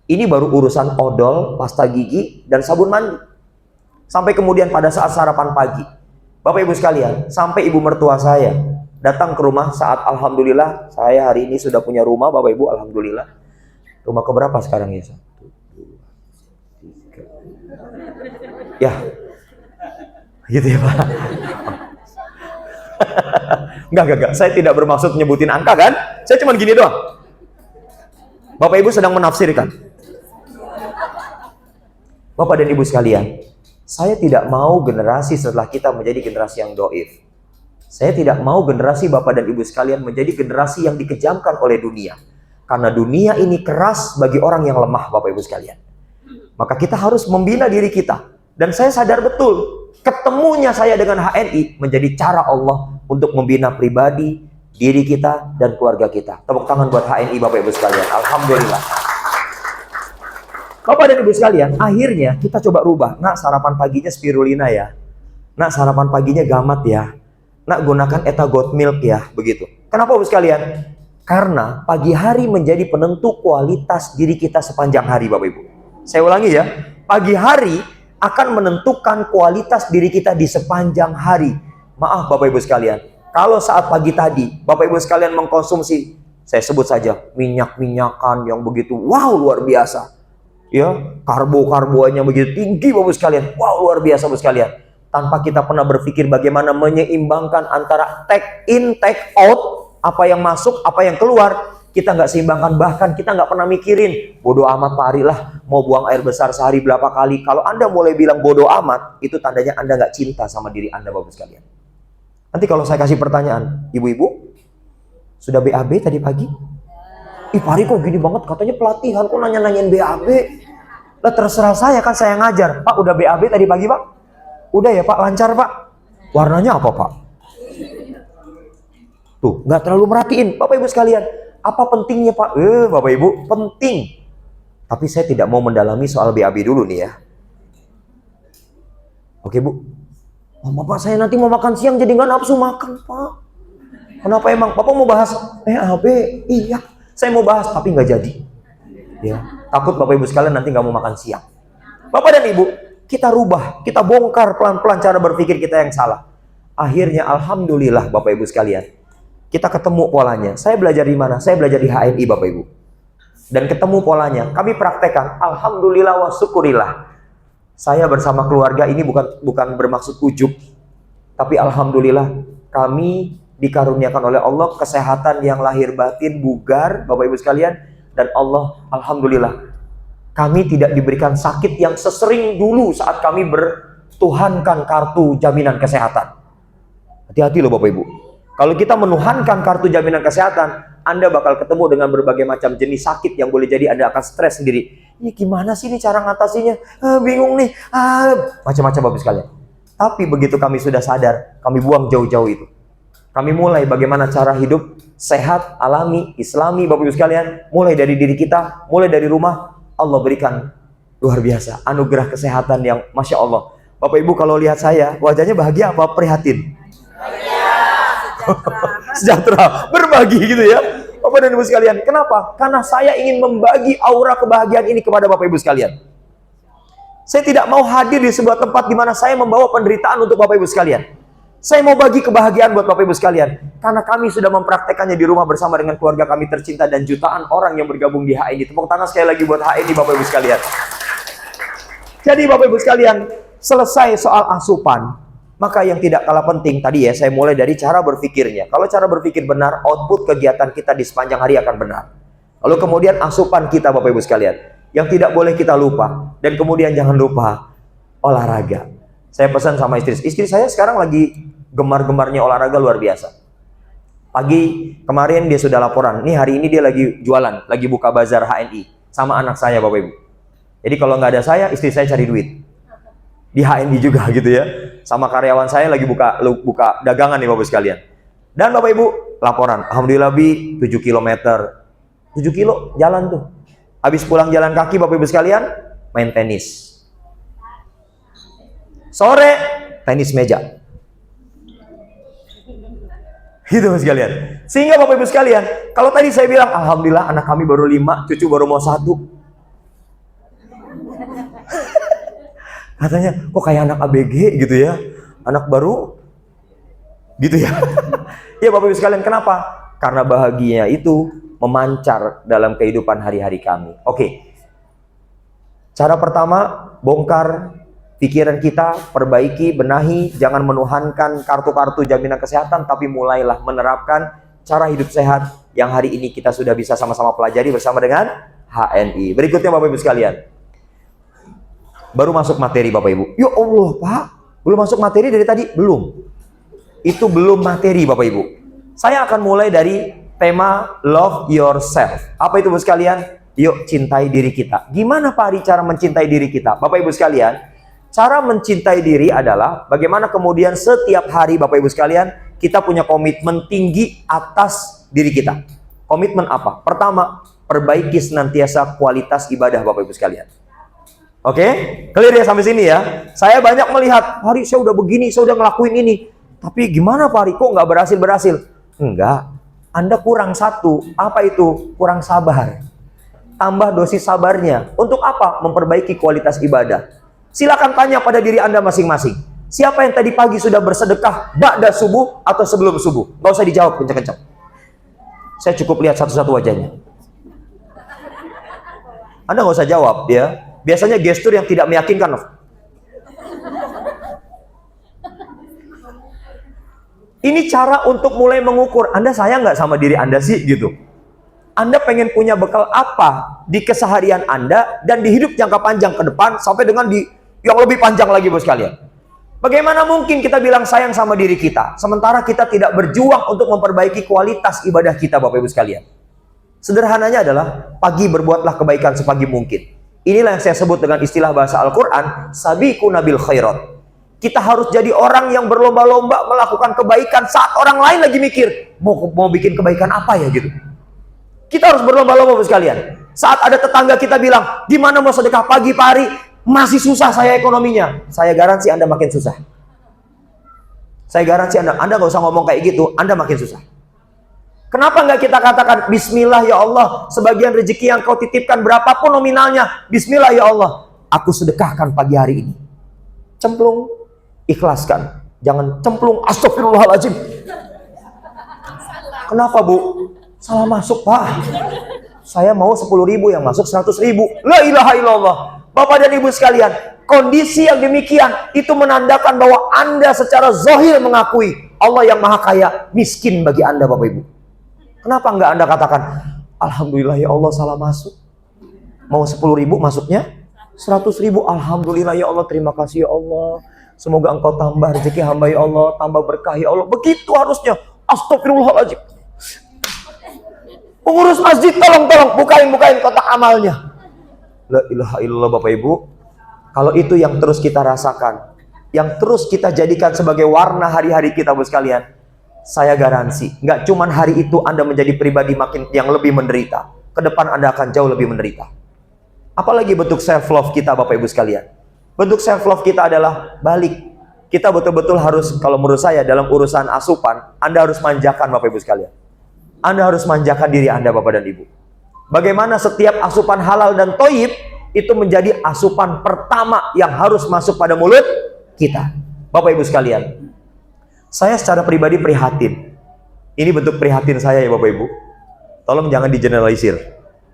Ini baru urusan odol, pasta gigi, dan sabun mandi. Sampai kemudian pada saat sarapan pagi, Bapak Ibu sekalian, sampai ibu mertua saya datang ke rumah saat alhamdulillah saya hari ini sudah punya rumah, Bapak Ibu, alhamdulillah. Rumah keberapa sekarang ya? 1, 2, 3. Ya, gitu ya Pak. Enggak, saya tidak bermaksud nyebutin angka kan? Saya cuma gini doang. Bapak Ibu sedang menafsirkan. Bapak dan Ibu sekalian, saya tidak mau generasi setelah kita menjadi generasi yang doif. Saya tidak mau generasi Bapak dan Ibu sekalian menjadi generasi yang dikejamkan oleh dunia. Karena dunia ini keras bagi orang yang lemah, Bapak Ibu sekalian. Maka kita harus membina diri kita. Dan saya sadar betul, ketemunya saya dengan HNI menjadi cara Allah untuk membina pribadi, diri kita, dan keluarga kita. Tepuk tangan buat HNI Bapak Ibu sekalian. Alhamdulillah. Bapak dan Ibu sekalian, akhirnya kita coba rubah. Nak, sarapan paginya spirulina ya. Nak, sarapan paginya gamat ya. Nak, gunakan eta goat milk ya. Begitu. Kenapa Bapak sekalian? Karena pagi hari menjadi penentu kualitas diri kita sepanjang hari, Bapak Ibu. Saya ulangi ya. Pagi hari akan menentukan kualitas diri kita di sepanjang hari. Maaf Bapak Ibu sekalian. Kalau saat pagi tadi, Bapak Ibu sekalian mengkonsumsi, saya sebut saja, minyak-minyakan yang begitu, wow, luar biasa. Ya, karbo-karboannya begitu tinggi Bapak sekalian. Wow, luar biasa Bapak sekalian. Tanpa kita pernah berpikir bagaimana menyeimbangkan antara take in, take out, apa yang masuk, apa yang keluar. Kita nggak seimbangkan, bahkan kita nggak pernah mikirin bodoh amat Pak Ari lah, mau buang air besar sehari berapa kali. Kalau Anda mulai bilang bodoh amat, itu tandanya Anda nggak cinta sama diri Anda Bapak sekalian. Nanti kalau saya kasih pertanyaan, ibu-ibu sudah BAB tadi pagi? Ih Pak Ari kok gini banget, katanya pelatihan, kok nanya-nanyain BAB? Lah terserah saya, kan saya ngajar. Pak udah BAB tadi pagi Pak? Udah ya Pak, lancar Pak? Warnanya apa Pak? Tuh, nggak terlalu merhatiin. Bapak Ibu sekalian, apa pentingnya Pak? Bapak Ibu, penting. Tapi saya tidak mau mendalami soal BAB dulu nih ya. Oke Bu. Bapak saya nanti mau makan siang jadi nggak nafsu makan Pak. Kenapa emang? Bapak mau bahas BAB? Iya. Saya mau bahas tapi nggak jadi. Ya, takut Bapak Ibu sekalian nanti nggak mau makan siang. Bapak dan Ibu, kita rubah, kita bongkar pelan-pelan cara berpikir kita yang salah. Akhirnya alhamdulillah Bapak Ibu sekalian, kita ketemu polanya. Saya belajar di mana? Saya belajar di HNI Bapak Ibu. Dan ketemu polanya, kami praktekkan. Alhamdulillah wa syukurillah. Saya bersama keluarga ini bukan bermaksud ujub, tapi alhamdulillah kami dikaruniakan oleh Allah kesehatan yang lahir batin, bugar Bapak Ibu sekalian, dan Allah alhamdulillah kami tidak diberikan sakit yang sesering dulu saat kami bertuhankan kartu jaminan kesehatan. Hati-hati loh Bapak Ibu. Kalau kita menuhankan kartu jaminan kesehatan, Anda bakal ketemu dengan berbagai macam jenis sakit yang boleh jadi Anda akan stres sendiri. Ini gimana sih ini cara ngatasinya? Bingung nih. Macam-macam Bapak sekalian. Tapi begitu kami sudah sadar, kami buang jauh-jauh itu. Kami mulai bagaimana cara hidup sehat, alami, islami Bapak Ibu sekalian. Mulai dari diri kita, mulai dari rumah. Allah berikan luar biasa anugerah kesehatan yang Masya Allah. Bapak Ibu kalau lihat saya, wajahnya bahagia apa prihatin? Sejahtera, berbagi gitu ya Bapak dan Ibu sekalian. Kenapa? Karena saya ingin membagi aura kebahagiaan ini kepada Bapak Ibu sekalian. Saya tidak mau hadir di sebuah tempat di mana saya membawa penderitaan untuk Bapak Ibu sekalian. Saya mau bagi kebahagiaan buat Bapak Ibu sekalian. Karena kami sudah mempraktekannya di rumah bersama dengan keluarga kami tercinta dan jutaan orang yang bergabung di HNI. Tepuk tangan sekali lagi buat HNI Bapak Ibu sekalian. Jadi Bapak Ibu sekalian, selesai soal asupan. Maka yang tidak kalah penting tadi ya, saya mulai dari cara berpikirnya. Kalau cara berpikir benar, output kegiatan kita di sepanjang hari akan benar. Lalu kemudian asupan kita Bapak Ibu sekalian, yang tidak boleh kita lupa. Dan kemudian jangan lupa olahraga. Saya pesan sama istri saya sekarang lagi gemar-gemarnya olahraga luar biasa. Pagi kemarin dia sudah laporan, nih hari ini dia lagi jualan, lagi buka bazar HNI sama anak saya Bapak Ibu. Jadi kalau nggak ada saya, istri saya cari duit di HNI juga gitu ya. Sama karyawan saya lagi buka dagangan nih Bapak sekalian. Dan Bapak Ibu laporan, alhamdulillah Bi 7 km 7 kilo jalan tuh. Habis pulang jalan kaki Bapak Ibu sekalian, main tenis. Sore, tenis meja. Gitu sekalian. Sehingga Bapak Ibu sekalian, kalau tadi saya bilang, alhamdulillah anak kami baru 5, cucu baru mau 1. Katanya, kok kayak anak ABG gitu ya? Anak baru gitu ya. Ya Bapak Ibu sekalian, kenapa? Karena bahagianya itu memancar dalam kehidupan hari-hari kami. Oke. Cara pertama, bongkar pikiran kita, perbaiki, benahi, jangan menuhankan kartu-kartu jaminan kesehatan, tapi mulailah menerapkan cara hidup sehat yang hari ini kita sudah bisa sama-sama pelajari bersama dengan HNI. Berikutnya Bapak Ibu sekalian. Baru masuk materi Bapak Ibu. Ya Allah Pak, belum masuk materi dari tadi? Belum. Itu belum materi Bapak Ibu. Saya akan mulai dari tema love yourself. Apa itu Bapak sekalian? Yuk cintai diri kita. Gimana Pak Ari cara mencintai diri kita? Bapak Ibu sekalian, cara mencintai diri adalah bagaimana kemudian setiap hari Bapak Ibu sekalian kita punya komitmen tinggi atas diri kita. Komitmen apa? Pertama, perbaiki senantiasa kualitas ibadah Bapak Ibu sekalian. Oke? Clear ya sampai sini ya? Saya banyak melihat, Pak Ari saya udah begini, saya udah ngelakuin ini. Tapi gimana Pak Ari? Kok nggak berhasil-berhasil? Enggak. Anda kurang satu. Apa itu? Kurang sabar. Tambah dosis sabarnya. Untuk apa? Memperbaiki kualitas ibadah. Silakan tanya pada diri Anda masing-masing. Siapa yang tadi pagi sudah bersedekah ba'da subuh atau sebelum subuh? Nggak usah dijawab kencang-kencang. Saya cukup lihat satu-satu wajahnya. Anda nggak usah jawab ya. Biasanya gestur yang tidak meyakinkan. Ini cara untuk mulai mengukur, Anda sayang nggak sama diri Anda sih gitu. Anda pengen punya bekal apa di keseharian Anda dan di hidup jangka panjang ke depan sampai dengan di yang lebih panjang lagi Bos sekalian. Bagaimana mungkin kita bilang sayang sama diri kita sementara kita tidak berjuang untuk memperbaiki kualitas ibadah kita Bapak Ibu sekalian. Sederhananya adalah pagi berbuatlah kebaikan sepagi mungkin. Inilah yang saya sebut dengan istilah bahasa Al-Qur'an, sabiqu nabil khairat. Kita harus jadi orang yang berlomba-lomba melakukan kebaikan saat orang lain lagi mikir mau bikin kebaikan apa ya gitu. Kita harus berlomba-lomba sekalian. Saat ada tetangga kita bilang, gimana mau sedekah pagi Pak Ari? Masih susah saya ekonominya. Saya garansi Anda makin susah. Saya garansi Anda nggak usah ngomong kayak gitu, Anda makin susah. Kenapa nggak kita katakan Bismillah ya Allah, sebagian rezeki yang kau titipkan berapapun nominalnya, Bismillah ya Allah, aku sedekahkan pagi hari ini. Cemplung, ikhlaskan. Jangan cemplung, astagfirullahaladzim. Kenapa Bu? Salah masuk Pak. Saya mau 10.000 yang masuk 100.000. La ilaha illallah. Bapak dan Ibu sekalian, kondisi yang demikian itu menandakan bahwa Anda secara zahir mengakui Allah yang maha kaya miskin bagi Anda Bapak Ibu. Kenapa enggak Anda katakan alhamdulillah ya Allah salah masuk. Mau 10.000 masuknya 100.000. Alhamdulillah ya Allah, terima kasih ya Allah. Semoga Engkau tambah rezeki hamba ya Allah, tambah berkah ya Allah. Begitu harusnya. Astagfirullahaladzim. Pengurus masjid tolong bukain kotak amalnya. La ilaha illallah Bapak Ibu. Kalau itu yang terus kita rasakan, yang terus kita jadikan sebagai warna hari-hari kita Bos sekalian, saya garansi, nggak cuman hari itu Anda menjadi pribadi makin yang lebih menderita, ke depan Anda akan jauh lebih menderita. Apalagi bentuk self love kita Bapak Ibu sekalian. Bentuk self love kita adalah balik. Kita betul-betul harus, kalau menurut saya dalam urusan asupan, Anda harus manjakan Bapak Ibu sekalian. Anda harus manjakan diri Anda Bapak dan Ibu. Bagaimana setiap asupan halal dan thayyib itu menjadi asupan pertama yang harus masuk pada mulut kita. Bapak Ibu sekalian, saya secara pribadi prihatin. Ini bentuk prihatin saya ya Bapak Ibu. Tolong jangan digeneralisir.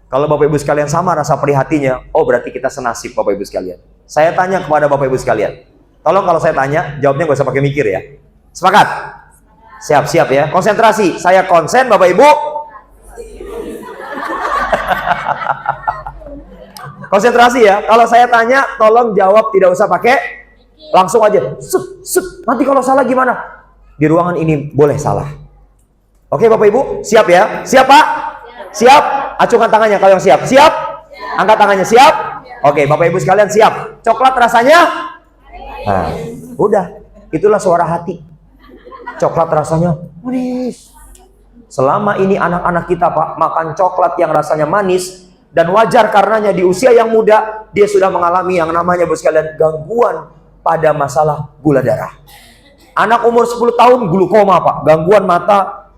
Kalau Bapak Ibu sekalian sama rasa prihatinnya, oh berarti kita senasib Bapak Ibu sekalian. Saya tanya kepada Bapak Ibu sekalian. Tolong kalau saya tanya, jawabnya gak usah pakai mikir ya. Sepakat? Siap-siap ya. Konsentrasi. Saya konsen Bapak Ibu. Konsentrasi ya. Kalau saya tanya, tolong jawab tidak usah pakai. Langsung aja. Nanti kalau salah gimana? Di ruangan ini boleh salah. Oke Bapak Ibu, siap ya? Siap Pak? Siap? Acungkan tangannya kalau yang siap. Siap? Angkat tangannya, siap? Oke Bapak Ibu sekalian siap. Coklat rasanya? Nah, udah. Itulah suara hati. Coklat rasanya manis. Selama ini anak-anak kita Pak makan coklat yang rasanya manis, dan wajar karenanya di usia yang muda dia sudah mengalami yang namanya bos sekalian gangguan pada masalah gula darah. Anak umur 10 tahun glukoma Pak, gangguan mata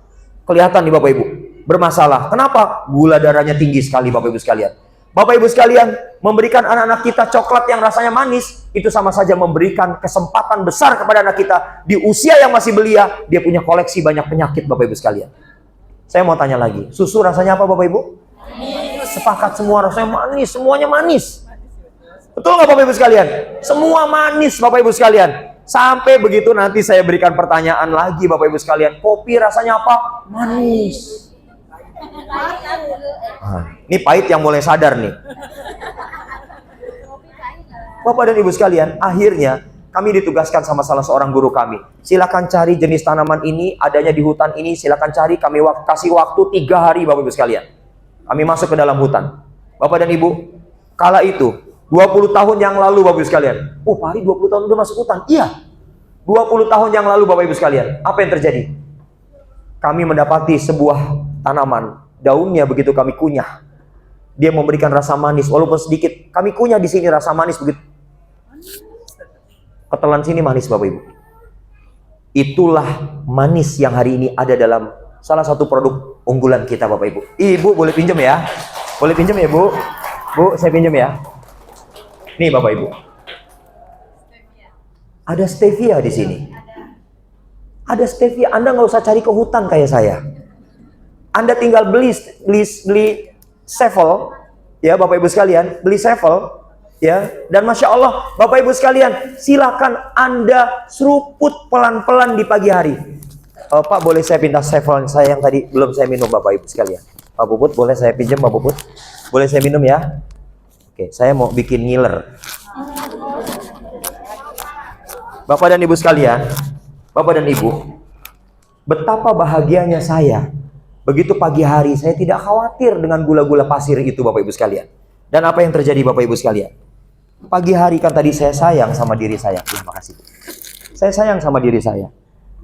kelihatan nih Bapak Ibu, bermasalah. Kenapa? Gula darahnya tinggi sekali Bapak Ibu sekalian. Bapak Ibu sekalian, memberikan anak-anak kita coklat yang rasanya manis, itu sama saja memberikan kesempatan besar kepada anak kita. Di usia yang masih belia, dia punya koleksi banyak penyakit Bapak Ibu sekalian. Saya mau tanya lagi, susu rasanya apa Bapak Ibu? Manis. Sepakat semua rasanya manis, semuanya manis. Betul nggak Bapak Ibu sekalian? Semua manis Bapak Ibu sekalian. Sampai begitu nanti saya berikan pertanyaan lagi Bapak Ibu sekalian, kopi rasanya apa? Manis. Ini pahit yang mulai sadar nih. Bapak dan Ibu sekalian, akhirnya kami ditugaskan sama salah seorang guru kami. Silakan cari jenis tanaman ini, adanya di hutan ini, silakan cari. Kami kasih waktu 3 hari Bapak Ibu sekalian. Kami masuk ke dalam hutan. Bapak dan Ibu, kala itu 20 tahun yang lalu Bapak Ibu sekalian. Oh, Pak Hari 20 tahun udah masuk hutan? Iya. 20 tahun yang lalu Bapak Ibu sekalian, apa yang terjadi? Kami mendapati sebuah tanaman, daunnya begitu kami kunyah, dia memberikan rasa manis walaupun sedikit. Kami kunyah di sini rasa manis begitu. Ketelan sini manis Bapak Ibu. Itulah manis yang hari ini ada dalam salah satu produk unggulan kita Bapak Ibu. Ibu boleh pinjam ya? Boleh pinjam ya Bu? Bu, saya pinjam ya. Nih Bapak Ibu. Ada stevia di sini. Ada stevia. Anda nggak usah cari ke hutan kayak saya. Anda tinggal beli sevel, ya Bapak Ibu sekalian, beli sevel, ya. Dan Masya Allah, Bapak Ibu sekalian, silakan Anda seruput pelan-pelan di pagi hari. Pak, boleh saya pindah sevel saya yang tadi belum saya minum Bapak Ibu sekalian. Pak Puput, boleh saya pinjam Pak Puput? Boleh saya minum ya? Oke, saya mau bikin ngiler. Bapak dan Ibu sekalian, Bapak dan Ibu, betapa bahagianya saya. Begitu pagi hari, saya tidak khawatir dengan gula-gula pasir itu Bapak Ibu sekalian. Dan apa yang terjadi Bapak Ibu sekalian? Pagi hari kan tadi saya sayang sama diri saya. Terima kasih. Saya sayang sama diri saya.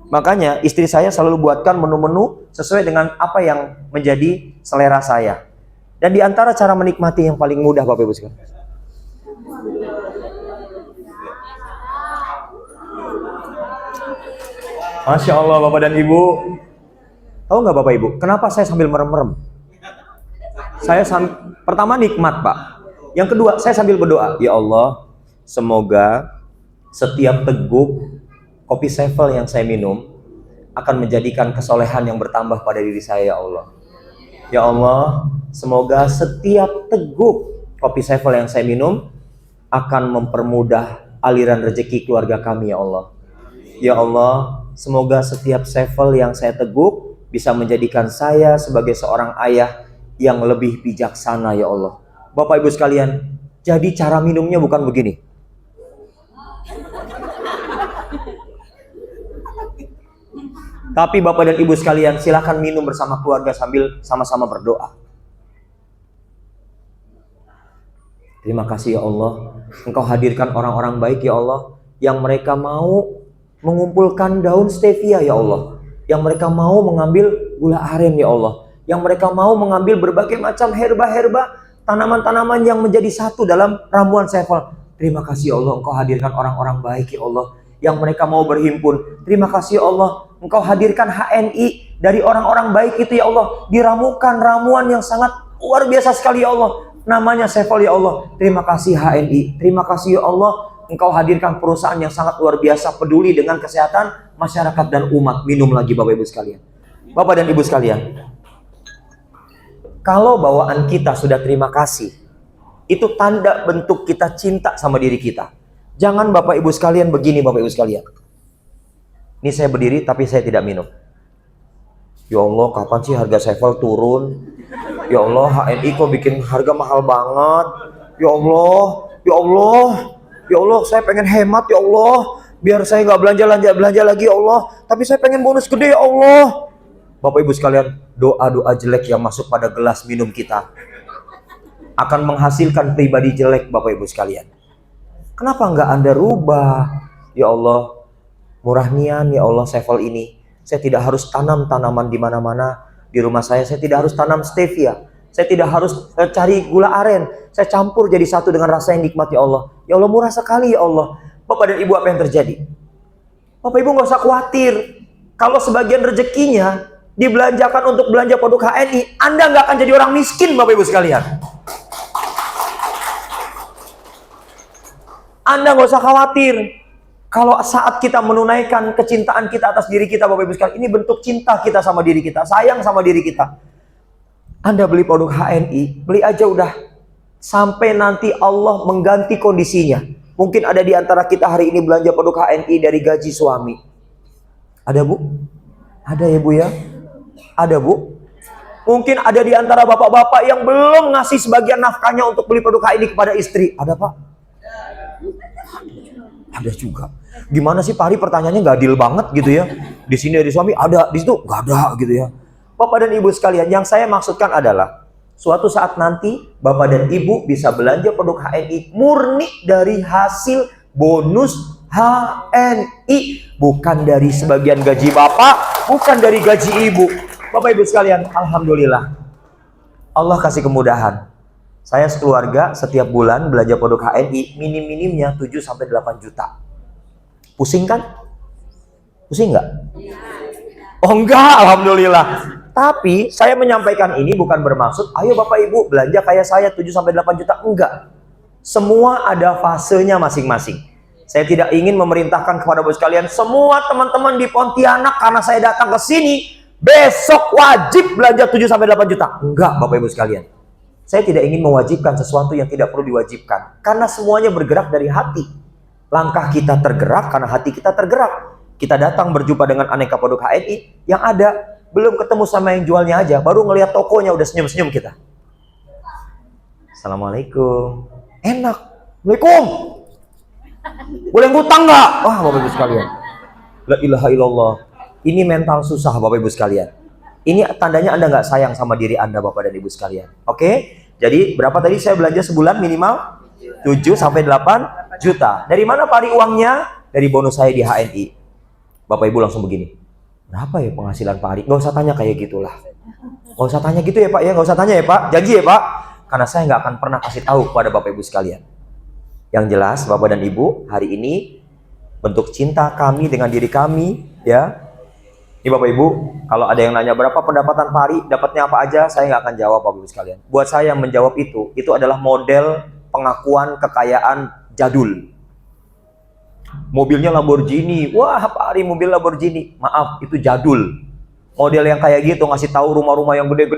Makanya istri saya selalu buatkan menu-menu sesuai dengan apa yang menjadi selera saya. Dan di antara cara menikmati yang paling mudah Bapak Ibu sekalian. Masya Allah Bapak dan Ibu. Tahu nggak Bapak Ibu, kenapa saya sambil merem-merem? Pertama nikmat Pak. Yang kedua, saya sambil berdoa. Ya Allah, semoga setiap teguk kopi sevel yang saya minum akan menjadikan kesolehan yang bertambah pada diri saya ya Allah. Ya Allah, semoga setiap teguk kopi sevel yang saya minum akan mempermudah aliran rezeki keluarga kami ya Allah. Ya Allah, semoga setiap sevel yang saya teguk bisa menjadikan saya sebagai seorang ayah yang lebih bijaksana ya Allah. Bapak Ibu sekalian, jadi cara minumnya bukan begini. Tapi Bapak dan Ibu sekalian, silakan minum bersama keluarga sambil sama-sama berdoa. Terima kasih ya Allah, Engkau hadirkan orang-orang baik ya Allah, yang mereka mau mengumpulkan daun stevia ya Allah, yang mereka mau mengambil gula aren ya Allah, yang mereka mau mengambil berbagai macam herba-herba, tanaman-tanaman yang menjadi satu dalam ramuan sevel. Terima kasih ya Allah, Engkau hadirkan orang-orang baik ya Allah, yang mereka mau berhimpun. Terima kasih ya Allah, Engkau hadirkan HNI dari orang-orang baik itu ya Allah, diramukan ramuan yang sangat luar biasa sekali ya Allah, namanya sevel ya Allah. Terima kasih HNI, terima kasih ya Allah, Engkau hadirkan perusahaan yang sangat luar biasa peduli dengan kesehatan masyarakat dan umat. Minum lagi Bapak Ibu sekalian. Bapak dan Ibu sekalian, kalau bawaan kita sudah terima kasih, itu tanda bentuk kita cinta sama diri kita. Jangan Bapak Ibu sekalian begini Bapak Ibu sekalian. Ini saya berdiri tapi saya tidak minum. Ya Allah, kapan sih harga sevel turun? Ya Allah, HNI kok bikin harga mahal banget? Ya Allah, ya Allah. Ya Allah, saya pengen hemat ya Allah, biar saya nggak belanja lagi ya Allah, tapi saya pengen bonus gede ya Allah. Bapak Ibu sekalian, doa-doa jelek yang masuk pada gelas minum kita akan menghasilkan pribadi jelek Bapak Ibu sekalian. Kenapa nggak Anda rubah? Ya Allah, murah nian ya Allah sevel ini. Saya tidak harus tanam tanaman di mana-mana. Di rumah saya tidak harus tanam stevia. Saya tidak harus cari gula aren. Saya campur jadi satu dengan rasa yang nikmat ya Allah. Ya Allah, murah sekali ya Allah. Bapak dan Ibu, apa yang terjadi? Bapak Ibu nggak usah khawatir. Kalau sebagian rezekinya dibelanjakan untuk belanja produk HNI, Anda nggak akan jadi orang miskin, Bapak Ibu sekalian. Anda nggak usah khawatir. Kalau saat kita menunaikan kecintaan kita atas diri kita, Bapak Ibu sekalian, ini bentuk cinta kita sama diri kita, sayang sama diri kita. Anda beli produk HNI, beli aja udah. Sampai nanti Allah mengganti kondisinya. Mungkin ada di antara kita hari ini belanja produk HNI dari gaji suami. Ada Bu? Ada ya Bu ya? Ada Bu? Mungkin ada di antara bapak-bapak yang belum ngasih sebagian nafkahnya untuk beli produk HNI kepada istri. Ada Pak? Ada juga. Gimana sih Pak Hari, pertanyaannya nggak adil banget gitu ya. Di sini dari suami ada, di situ nggak ada gitu ya. Bapak dan Ibu sekalian, yang saya maksudkan adalah suatu saat nanti Bapak dan Ibu bisa belanja produk HNI murni dari hasil bonus HNI, bukan dari sebagian gaji Bapak, bukan dari gaji Ibu. Bapak Ibu sekalian, alhamdulillah Allah kasih kemudahan. Saya sekeluarga setiap bulan belanja produk HNI minim-minimnya 7-8 juta. Pusing kan? Pusing nggak? Oh enggak, alhamdulillah. Tapi saya menyampaikan ini bukan bermaksud ayo Bapak Ibu belanja kayak saya 7-8 juta. Enggak. Semua ada fasenya masing-masing. Saya tidak ingin memerintahkan kepada Bapak sekalian, semua teman-teman di Pontianak karena saya datang ke sini besok wajib belanja 7-8 juta. Enggak Bapak Ibu sekalian. Saya tidak ingin mewajibkan sesuatu yang tidak perlu diwajibkan. Karena semuanya bergerak dari hati. Langkah kita tergerak karena hati kita tergerak. Kita datang berjumpa dengan aneka produk HNI yang ada. Belum ketemu sama yang jualnya aja. Baru ngelihat tokonya udah senyum-senyum kita. Assalamualaikum. Enak. Waalaikum. Boleh ngutang nggak? Wah Bapak Ibu sekalian. La ilaha illallah. Ini mental susah Bapak Ibu sekalian. Ini tandanya Anda nggak sayang sama diri Anda Bapak dan Ibu sekalian. Oke? Jadi berapa tadi saya belanja sebulan minimal? 7-8 juta. Dari mana Pak Ari uangnya? Dari bonus saya di HNI. Bapak Ibu langsung begini. Berapa ya penghasilan Pak Ari? Nggak usah tanya kayak gitulah. Nggak usah tanya gitu ya Pak ya. Nggak usah tanya ya Pak. Janji ya Pak. Karena saya nggak akan pernah kasih tahu kepada Bapak Ibu sekalian. Yang jelas Bapak dan Ibu, hari ini bentuk cinta kami dengan diri kami ya. Ini Bapak Ibu, kalau ada yang nanya berapa pendapatan Pak Ari, dapatnya apa aja, saya nggak akan jawab Bapak Ibu sekalian. Buat saya yang menjawab itu adalah model pengakuan kekayaan jadul. Mobilnya Lamborghini, wah Pak Ari mobil Lamborghini, maaf itu jadul. Model yang kayak gitu ngasih tahu rumah-rumah yang gede,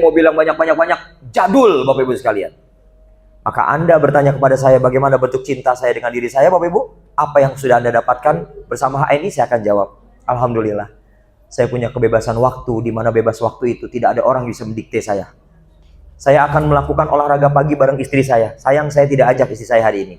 mobil yang banyak, jadul Bapak Ibu sekalian. Maka Anda bertanya kepada saya bagaimana bentuk cinta saya dengan diri saya Bapak Ibu, apa yang sudah Anda dapatkan bersama HNI, saya akan jawab. Alhamdulillah, saya punya kebebasan waktu, di mana bebas waktu itu tidak ada orang yang bisa mendikte saya. Saya akan melakukan olahraga pagi bareng istri saya. Sayang saya tidak ajak istri saya hari ini.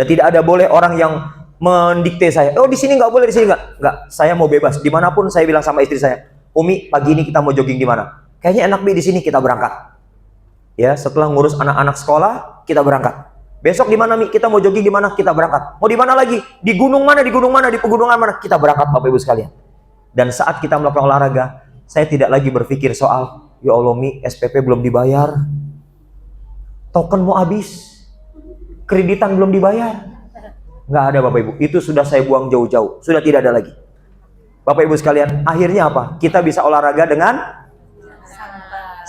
Dan tidak ada boleh orang yang mendikte saya. Oh di sini nggak boleh, di sini nggak. Saya mau bebas. Dimanapun saya bilang sama istri saya, Umi pagi ini kita mau jogging di mana? Kayaknya enak Bi di sini, kita berangkat. Ya setelah ngurus anak-anak sekolah kita berangkat. Besok di mana Mi? Kita mau jogging di mana? Kita berangkat. Mau di mana lagi? Di gunung mana? Di gunung mana? Di pegunungan mana? Kita berangkat Bapak Ibu sekalian. Dan saat kita melakukan olahraga, saya tidak lagi berpikir soal, ya Allah Mi, SPP belum dibayar. Token mau habis. Kreditan belum dibayar. Nggak ada Bapak Ibu. Itu sudah saya buang jauh-jauh. Sudah tidak ada lagi. Bapak Ibu sekalian, akhirnya apa? Kita bisa olahraga dengan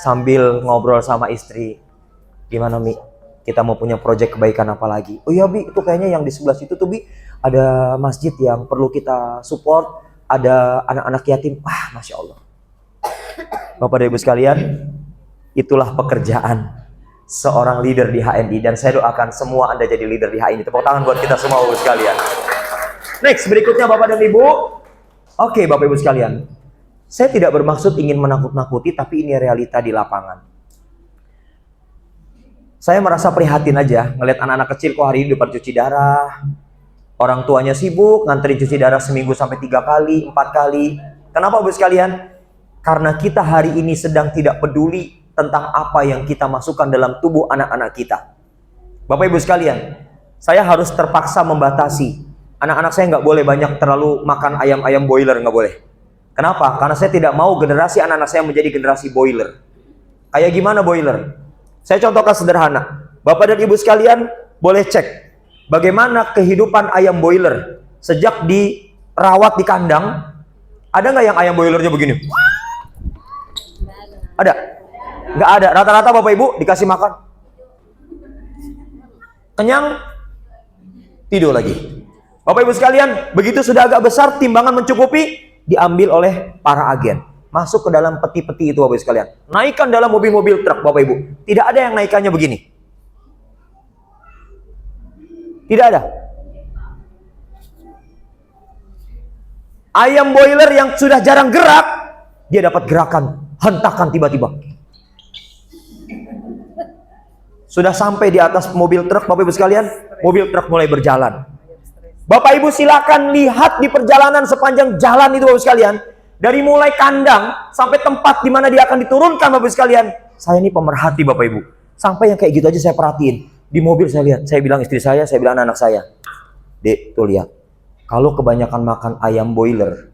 sambil ngobrol sama istri. Gimana Mi? Kita mau punya proyek kebaikan apa lagi? Oh iya Bi, itu kayaknya yang di sebelah situ tuh Bi, ada masjid yang perlu kita support, ada anak-anak yatim. Wah, Masya Allah. Bapak dan Ibu sekalian, itulah pekerjaan seorang leader di HNI. Dan saya doakan semua Anda jadi leader di HNI. Tepuk tangan buat kita semua Bapak sekalian. Next, berikutnya Bapak dan Ibu. Oke Bapak Ibu sekalian, saya tidak bermaksud ingin menakut-nakuti, tapi ini realita di lapangan. Saya merasa prihatin aja ngelihat anak-anak kecil kok hari ini depan cuci darah. Orang tuanya sibuk nganterin cuci darah seminggu sampai 3 kali, 4 kali. Kenapa Bapak sekalian? Karena kita hari ini sedang tidak peduli tentang apa yang kita masukkan dalam tubuh anak-anak kita. Bapak Ibu sekalian, saya harus terpaksa membatasi. Anak-anak saya nggak boleh banyak terlalu makan ayam-ayam boiler, nggak boleh. Kenapa? Karena saya tidak mau generasi anak-anak saya menjadi generasi boiler. Kayak gimana boiler? Saya contohkan sederhana. Bapak dan Ibu sekalian boleh cek bagaimana kehidupan ayam boiler sejak dirawat di kandang. Ada nggak yang ayam boilernya begini? Ada? Nggak ada. Rata-rata Bapak Ibu dikasih makan, kenyang, tidur lagi. Bapak Ibu sekalian, begitu sudah agak besar, timbangan mencukupi, diambil oleh para agen. Masuk ke dalam peti-peti itu Bapak Ibu sekalian. Naikkan dalam mobil-mobil truk Bapak Ibu. Tidak ada yang naikannya begini. Tidak ada. Ayam boiler yang sudah jarang gerak, dia dapat gerakan, hentakan tiba-tiba. Sudah sampai di atas mobil truk Bapak Ibu sekalian, mobil truk mulai berjalan. Bapak Ibu silakan lihat di perjalanan sepanjang jalan itu Bapak Ibu sekalian. Dari mulai kandang sampai tempat di mana dia akan diturunkan Bapak Ibu sekalian. Saya ini pemerhati Bapak Ibu. Sampai yang kayak gitu aja saya perhatiin. Di mobil saya lihat, saya bilang istri saya bilang anak saya. Dek, tuh lihat. Kalau kebanyakan makan ayam boiler,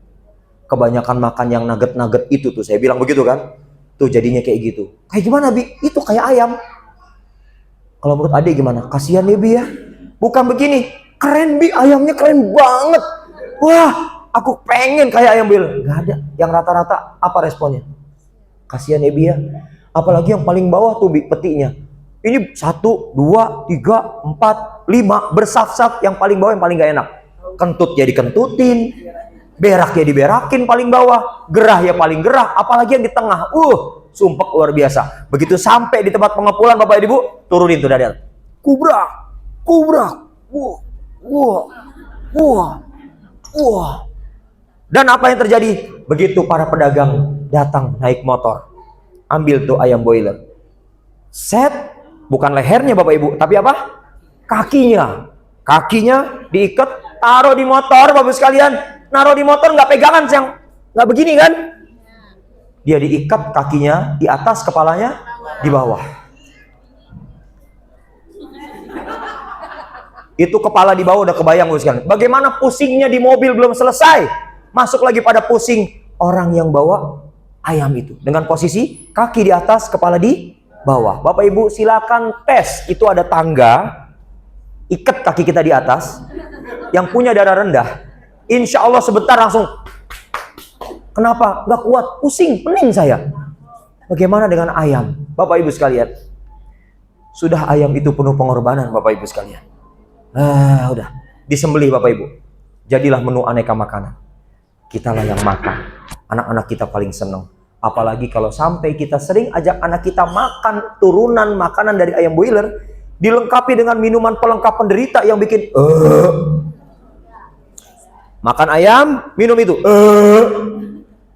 kebanyakan makan yang nugget-nugget itu tuh, saya bilang begitu kan. Tuh jadinya kayak gitu. Kayak gimana Bi? Itu kayak ayam. Kalau menurut adik gimana? Kasihan ya Bi ya. Bukan begini. Keren Bi, ayamnya keren banget. Wah, aku pengen kayak ayam boiler. Gak ada. Yang rata-rata apa responnya? Kasihan ya Bi ya. Apalagi yang paling bawah tuh Bi, petinya. Ini 1, 2, 3, 4, 5 bersaf-saf. Yang paling bawah yang paling gak enak. Kentut ya dikentutin, berak ya diberakin paling bawah, gerah ya paling gerah. Apalagi yang di tengah. Sumpah luar biasa. Begitu sampai di tempat pengepulan Bapak Ibu, turunin tuh dari atas. Kubrak, kubrak. Wah. Dan apa yang terjadi? Begitu para pedagang datang naik motor, ambil tuh ayam boiler. Set, bukan lehernya Bapak Ibu, tapi apa? Kakinya. Kakinya diikat, taruh di motor Bapak Ibu sekalian. Naruh di motor nggak pegangan, yang nggak begini kan? Dia diikat kakinya di atas, kepalanya di bawah. Itu kepala di bawah udah kebayang Bapak sekalian. Bagaimana pusingnya di mobil belum selesai. Masuk lagi pada pusing orang yang bawa ayam itu. Dengan posisi kaki di atas, kepala di bawah. Bapak Ibu silakan tes. Itu ada tangga. Ikat kaki kita di atas. Yang punya darah rendah. Insya Allah sebentar langsung. Kenapa? Gak kuat. Pusing, pening saya. Bagaimana dengan ayam? Bapak Ibu sekalian. Sudah ayam itu penuh pengorbanan Bapak Ibu sekalian. Udah disembelih Bapak Ibu, jadilah menu aneka makanan. Kitalah yang makan, anak-anak kita paling senang. Apalagi kalau sampai kita sering ajak anak kita makan turunan makanan dari ayam boiler, dilengkapi dengan minuman pelengkap penderita yang bikin makan ayam, minum itu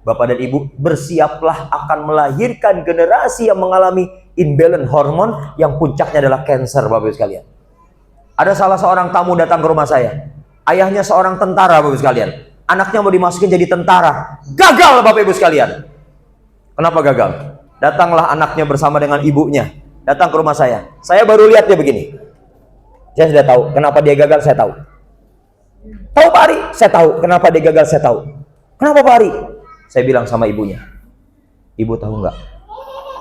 Bapak dan Ibu bersiaplah akan melahirkan generasi yang mengalami imbalance hormon yang puncaknya adalah kanker Bapak Ibu sekalian. Ada salah seorang tamu datang ke rumah saya. Ayahnya seorang tentara Bapak Ibu sekalian. Anaknya mau dimasukin jadi tentara. Gagal Bapak Ibu sekalian. Kenapa gagal? Datanglah anaknya bersama dengan ibunya. Datang ke rumah saya. Saya baru lihat dia begini. Saya sudah tahu. Kenapa dia gagal saya tahu. Tahu Pak Ari? Saya tahu. Kenapa dia gagal saya tahu. Kenapa Pak Ari? Saya bilang sama ibunya. Ibu tahu nggak?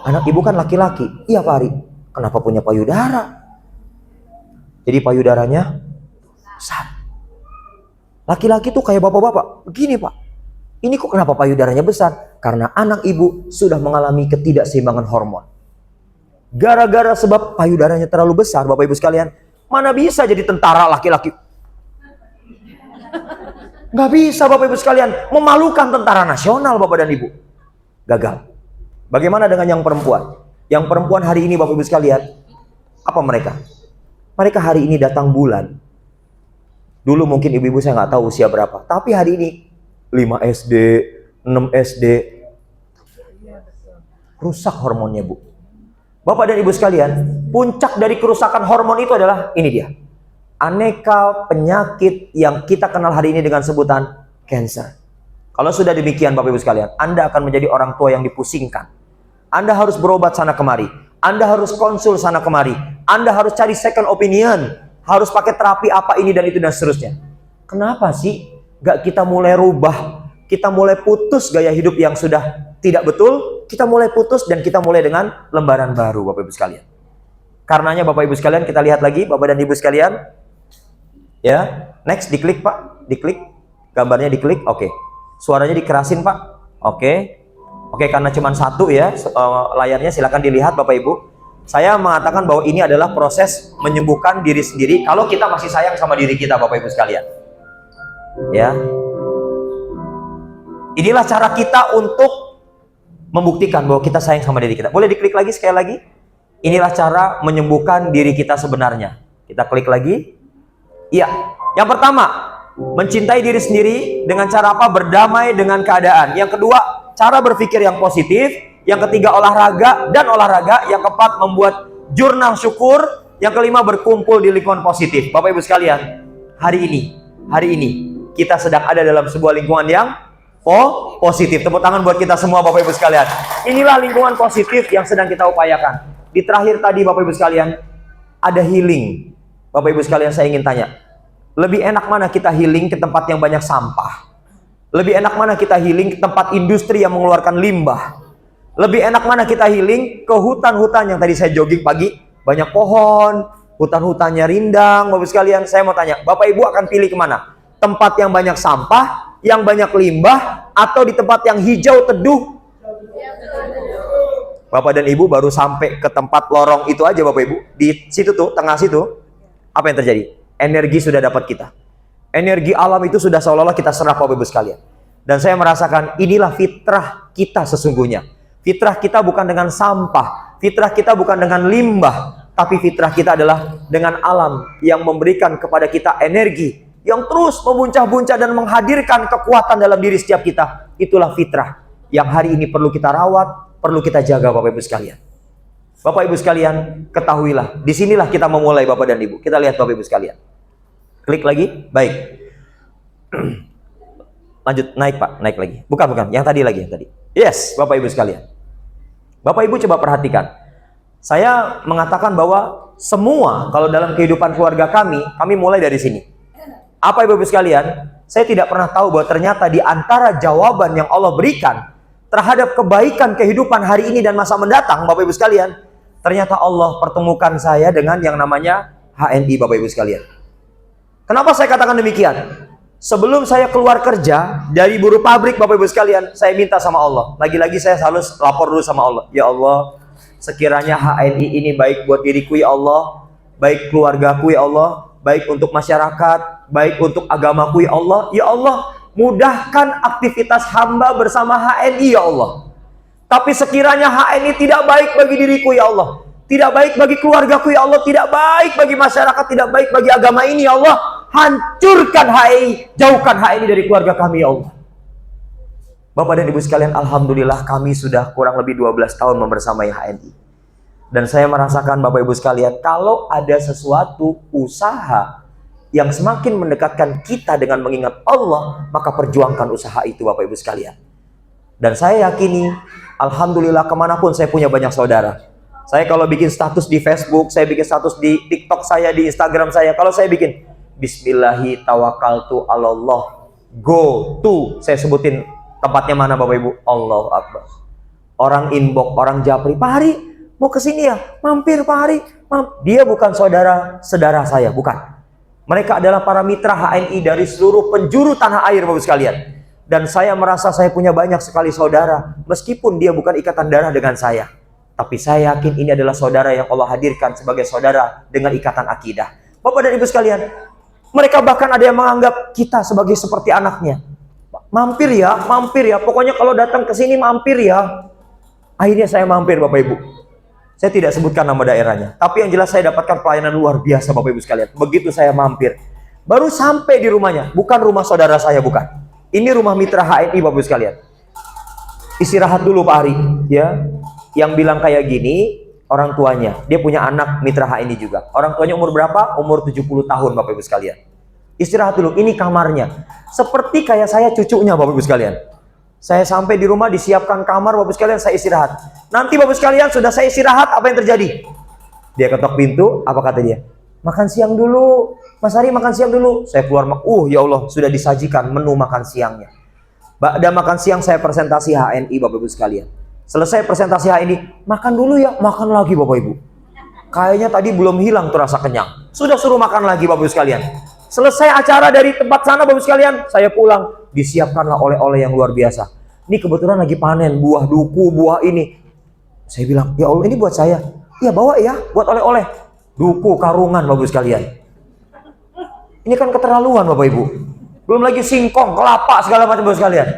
Anak ibu kan laki-laki. Iya Pak Ari. Kenapa punya payudara? Jadi payudaranya besar. Laki-laki tuh kayak bapak-bapak. Begini Pak. Ini kok kenapa payudaranya besar? Karena anak ibu sudah mengalami ketidakseimbangan hormon. Gara-gara sebab payudaranya terlalu besar Bapak Ibu sekalian. Mana bisa jadi tentara laki-laki? Gak bisa Bapak Ibu sekalian. Memalukan tentara nasional Bapak dan Ibu. Gagal. Bagaimana dengan yang perempuan? Yang perempuan hari ini Bapak Ibu sekalian. Apa mereka? Mereka hari ini datang bulan. Dulu mungkin ibu-ibu saya nggak tahu usia berapa. Tapi hari ini 5 SD, 6 SD. Rusak hormonnya Bu. Bapak dan Ibu sekalian, puncak dari kerusakan hormon itu adalah ini dia. Aneka penyakit yang kita kenal hari ini dengan sebutan kanker. Kalau sudah demikian Bapak Ibu sekalian, Anda akan menjadi orang tua yang dipusingkan. Anda harus berobat sana kemari. Anda harus konsul sana kemari. Anda harus cari second opinion. Harus pakai terapi apa ini dan itu dan seterusnya. Kenapa sih gak kita mulai rubah kita mulai putus gaya hidup yang sudah tidak betul, kita mulai putus dan kita mulai dengan lembaran baru, Bapak Ibu sekalian. Karenanya Bapak Ibu sekalian, kita lihat lagi Bapak dan Ibu sekalian. Ya, next, diklik Pak, diklik. Gambarnya diklik, oke. Suaranya dikerasin Pak, oke. Oke, karena cuma satu ya layarnya, silakan dilihat Bapak Ibu. Saya mengatakan bahwa ini adalah proses menyembuhkan diri sendiri kalau kita masih sayang sama diri kita, Bapak Ibu sekalian. Ya. Inilah cara kita untuk membuktikan bahwa kita sayang sama diri kita. Boleh diklik lagi sekali lagi? Inilah cara menyembuhkan diri kita sebenarnya. Kita klik lagi. Iya. Yang pertama, mencintai diri sendiri dengan cara apa? Berdamai dengan keadaan. Yang kedua, cara berpikir yang positif. Yang ketiga, olahraga dan olahraga. Yang keempat, membuat jurnal syukur. Yang kelima, berkumpul di lingkungan positif. Bapak Ibu sekalian, hari ini kita sedang ada dalam sebuah lingkungan yang positif. Tepuk tangan buat kita semua Bapak Ibu sekalian. Inilah lingkungan positif yang sedang kita upayakan. Di terakhir tadi Bapak Ibu sekalian, ada healing. Bapak Ibu sekalian, saya ingin tanya, lebih enak mana kita healing ke tempat yang banyak sampah? Lebih enak mana kita healing ke tempat industri yang mengeluarkan limbah? Lebih enak mana kita healing ke hutan-hutan yang tadi saya jogging pagi, banyak pohon, hutan-hutannya rindang. Bapak Ibu sekalian, saya mau tanya, Bapak Ibu akan pilih kemana? Tempat yang banyak sampah, yang banyak limbah, atau di tempat yang hijau teduh? Bapak dan Ibu baru sampai ke tempat lorong itu aja Bapak Ibu. Di situ tuh, tengah situ, apa yang terjadi? Energi sudah dapat kita. Energi alam itu sudah seolah-olah kita serap Bapak Ibu sekalian. Dan saya merasakan inilah fitrah kita sesungguhnya. Fitrah kita bukan dengan sampah. Fitrah kita bukan dengan limbah. Tapi fitrah kita adalah dengan alam yang memberikan kepada kita energi yang terus memuncah-buncah dan menghadirkan kekuatan dalam diri setiap kita. Itulah fitrah yang hari ini perlu kita rawat, perlu kita jaga Bapak Ibu sekalian. Bapak Ibu sekalian, ketahuilah, disinilah kita memulai Bapak dan Ibu. Kita lihat Bapak Ibu sekalian. Klik lagi, baik. Lanjut, naik Pak, naik lagi. Bukan, yang tadi lagi, yang tadi. Yes, Bapak Ibu sekalian. Bapak Ibu coba perhatikan. Saya mengatakan bahwa semua, kalau dalam kehidupan keluarga kami mulai dari sini. Apa Ibu sekalian? Saya tidak pernah tahu bahwa ternyata di antara jawaban yang Allah berikan terhadap kebaikan kehidupan hari ini dan masa mendatang, Bapak Ibu sekalian, ternyata Allah pertemukan saya dengan yang namanya HNI, Bapak Ibu sekalian. Kenapa saya katakan demikian? Sebelum saya keluar kerja dari buruh pabrik, Bapak Ibu sekalian, saya minta sama Allah. Lagi-lagi saya selalu lapor dulu sama Allah. Ya Allah, sekiranya HNI ini baik buat diriku ya Allah, baik keluargaku ya Allah, baik untuk masyarakat, baik untuk agamaku ya Allah. Ya Allah, mudahkan aktivitas hamba bersama HNI ya Allah. Tapi sekiranya HNI tidak baik bagi diriku ya Allah, tidak baik bagi keluargaku ya Allah, tidak baik bagi masyarakat, tidak baik bagi agama ini ya Allah, hancurkan HNI, jauhkan HNI dari keluarga kami ya Allah. Bapak dan Ibu sekalian, alhamdulillah kami sudah kurang lebih 12 tahun membersamai HNI. Dan saya merasakan Bapak Ibu sekalian, kalau ada sesuatu usaha yang semakin mendekatkan kita dengan mengingat Allah, maka perjuangkan usaha itu Bapak Ibu sekalian. Dan saya yakini, alhamdulillah kemanapun saya punya banyak saudara. Saya kalau bikin status di Facebook, saya bikin status di TikTok saya, di Instagram saya, kalau saya bikin Bismillahi tawakkaltu Allah, go to, saya sebutin tempatnya mana Bapak Ibu, Allahu Akbar. Orang inbox, orang japri, Pak Hari mau kesini ya, mampir Pak Hari. Dia bukan saudara saya, bukan. Mereka adalah para mitra HNI dari seluruh penjuru tanah air Bapak sekalian. Dan saya merasa saya punya banyak sekali saudara, meskipun dia bukan ikatan darah dengan saya. Tapi saya yakin ini adalah saudara yang Allah hadirkan sebagai saudara dengan ikatan akidah. Bapak dan Ibu sekalian, mereka bahkan ada yang menganggap kita sebagai seperti anaknya. Mampir ya, pokoknya kalau datang ke sini mampir ya. Akhirnya saya mampir Bapak Ibu. Saya tidak sebutkan nama daerahnya, tapi yang jelas saya dapatkan pelayanan luar biasa Bapak Ibu sekalian. Begitu saya mampir, baru sampai di rumahnya, bukan rumah saudara saya, bukan. Ini rumah mitra HNI Bapak Ibu sekalian. Istirahat dulu Pak Hari, ya. Yang bilang kayak gini, orang tuanya, dia punya anak mitra HNI juga. Orang tuanya umur berapa? Umur 70 tahun Bapak Ibu sekalian. Istirahat dulu, ini kamarnya. Seperti kayak saya cucunya Bapak Ibu sekalian. Saya sampai di rumah, disiapkan kamar Bapak sekalian, saya istirahat. Nanti Bapak sekalian, sudah saya istirahat, apa yang terjadi? Dia ketok pintu, apa kata dia? Makan siang dulu, Mas Hari makan siang dulu. Saya keluar, ya Allah, sudah disajikan menu makan siangnya. Ba'da makan siang saya presentasi HNI Bapak Ibu sekalian. Selesai presentasi HNI, makan dulu ya, makan lagi Bapak Ibu. Kayaknya tadi belum hilang tuh rasa kenyang. Sudah suruh makan lagi Bapak Ibu sekalian. Selesai acara dari tempat sana Bapak Ibu sekalian, saya pulang, disiapkanlah oleh-oleh yang luar biasa. Ini kebetulan lagi panen buah duku, buah ini. Saya bilang, ya Allah ini buat saya. Iya bawa ya, buat oleh-oleh. Duku, karungan Bapak Ibu sekalian. Ini kan keterlaluan Bapak Ibu. Belum lagi singkong, kelapa, segala macam Bapak Ibu sekalian.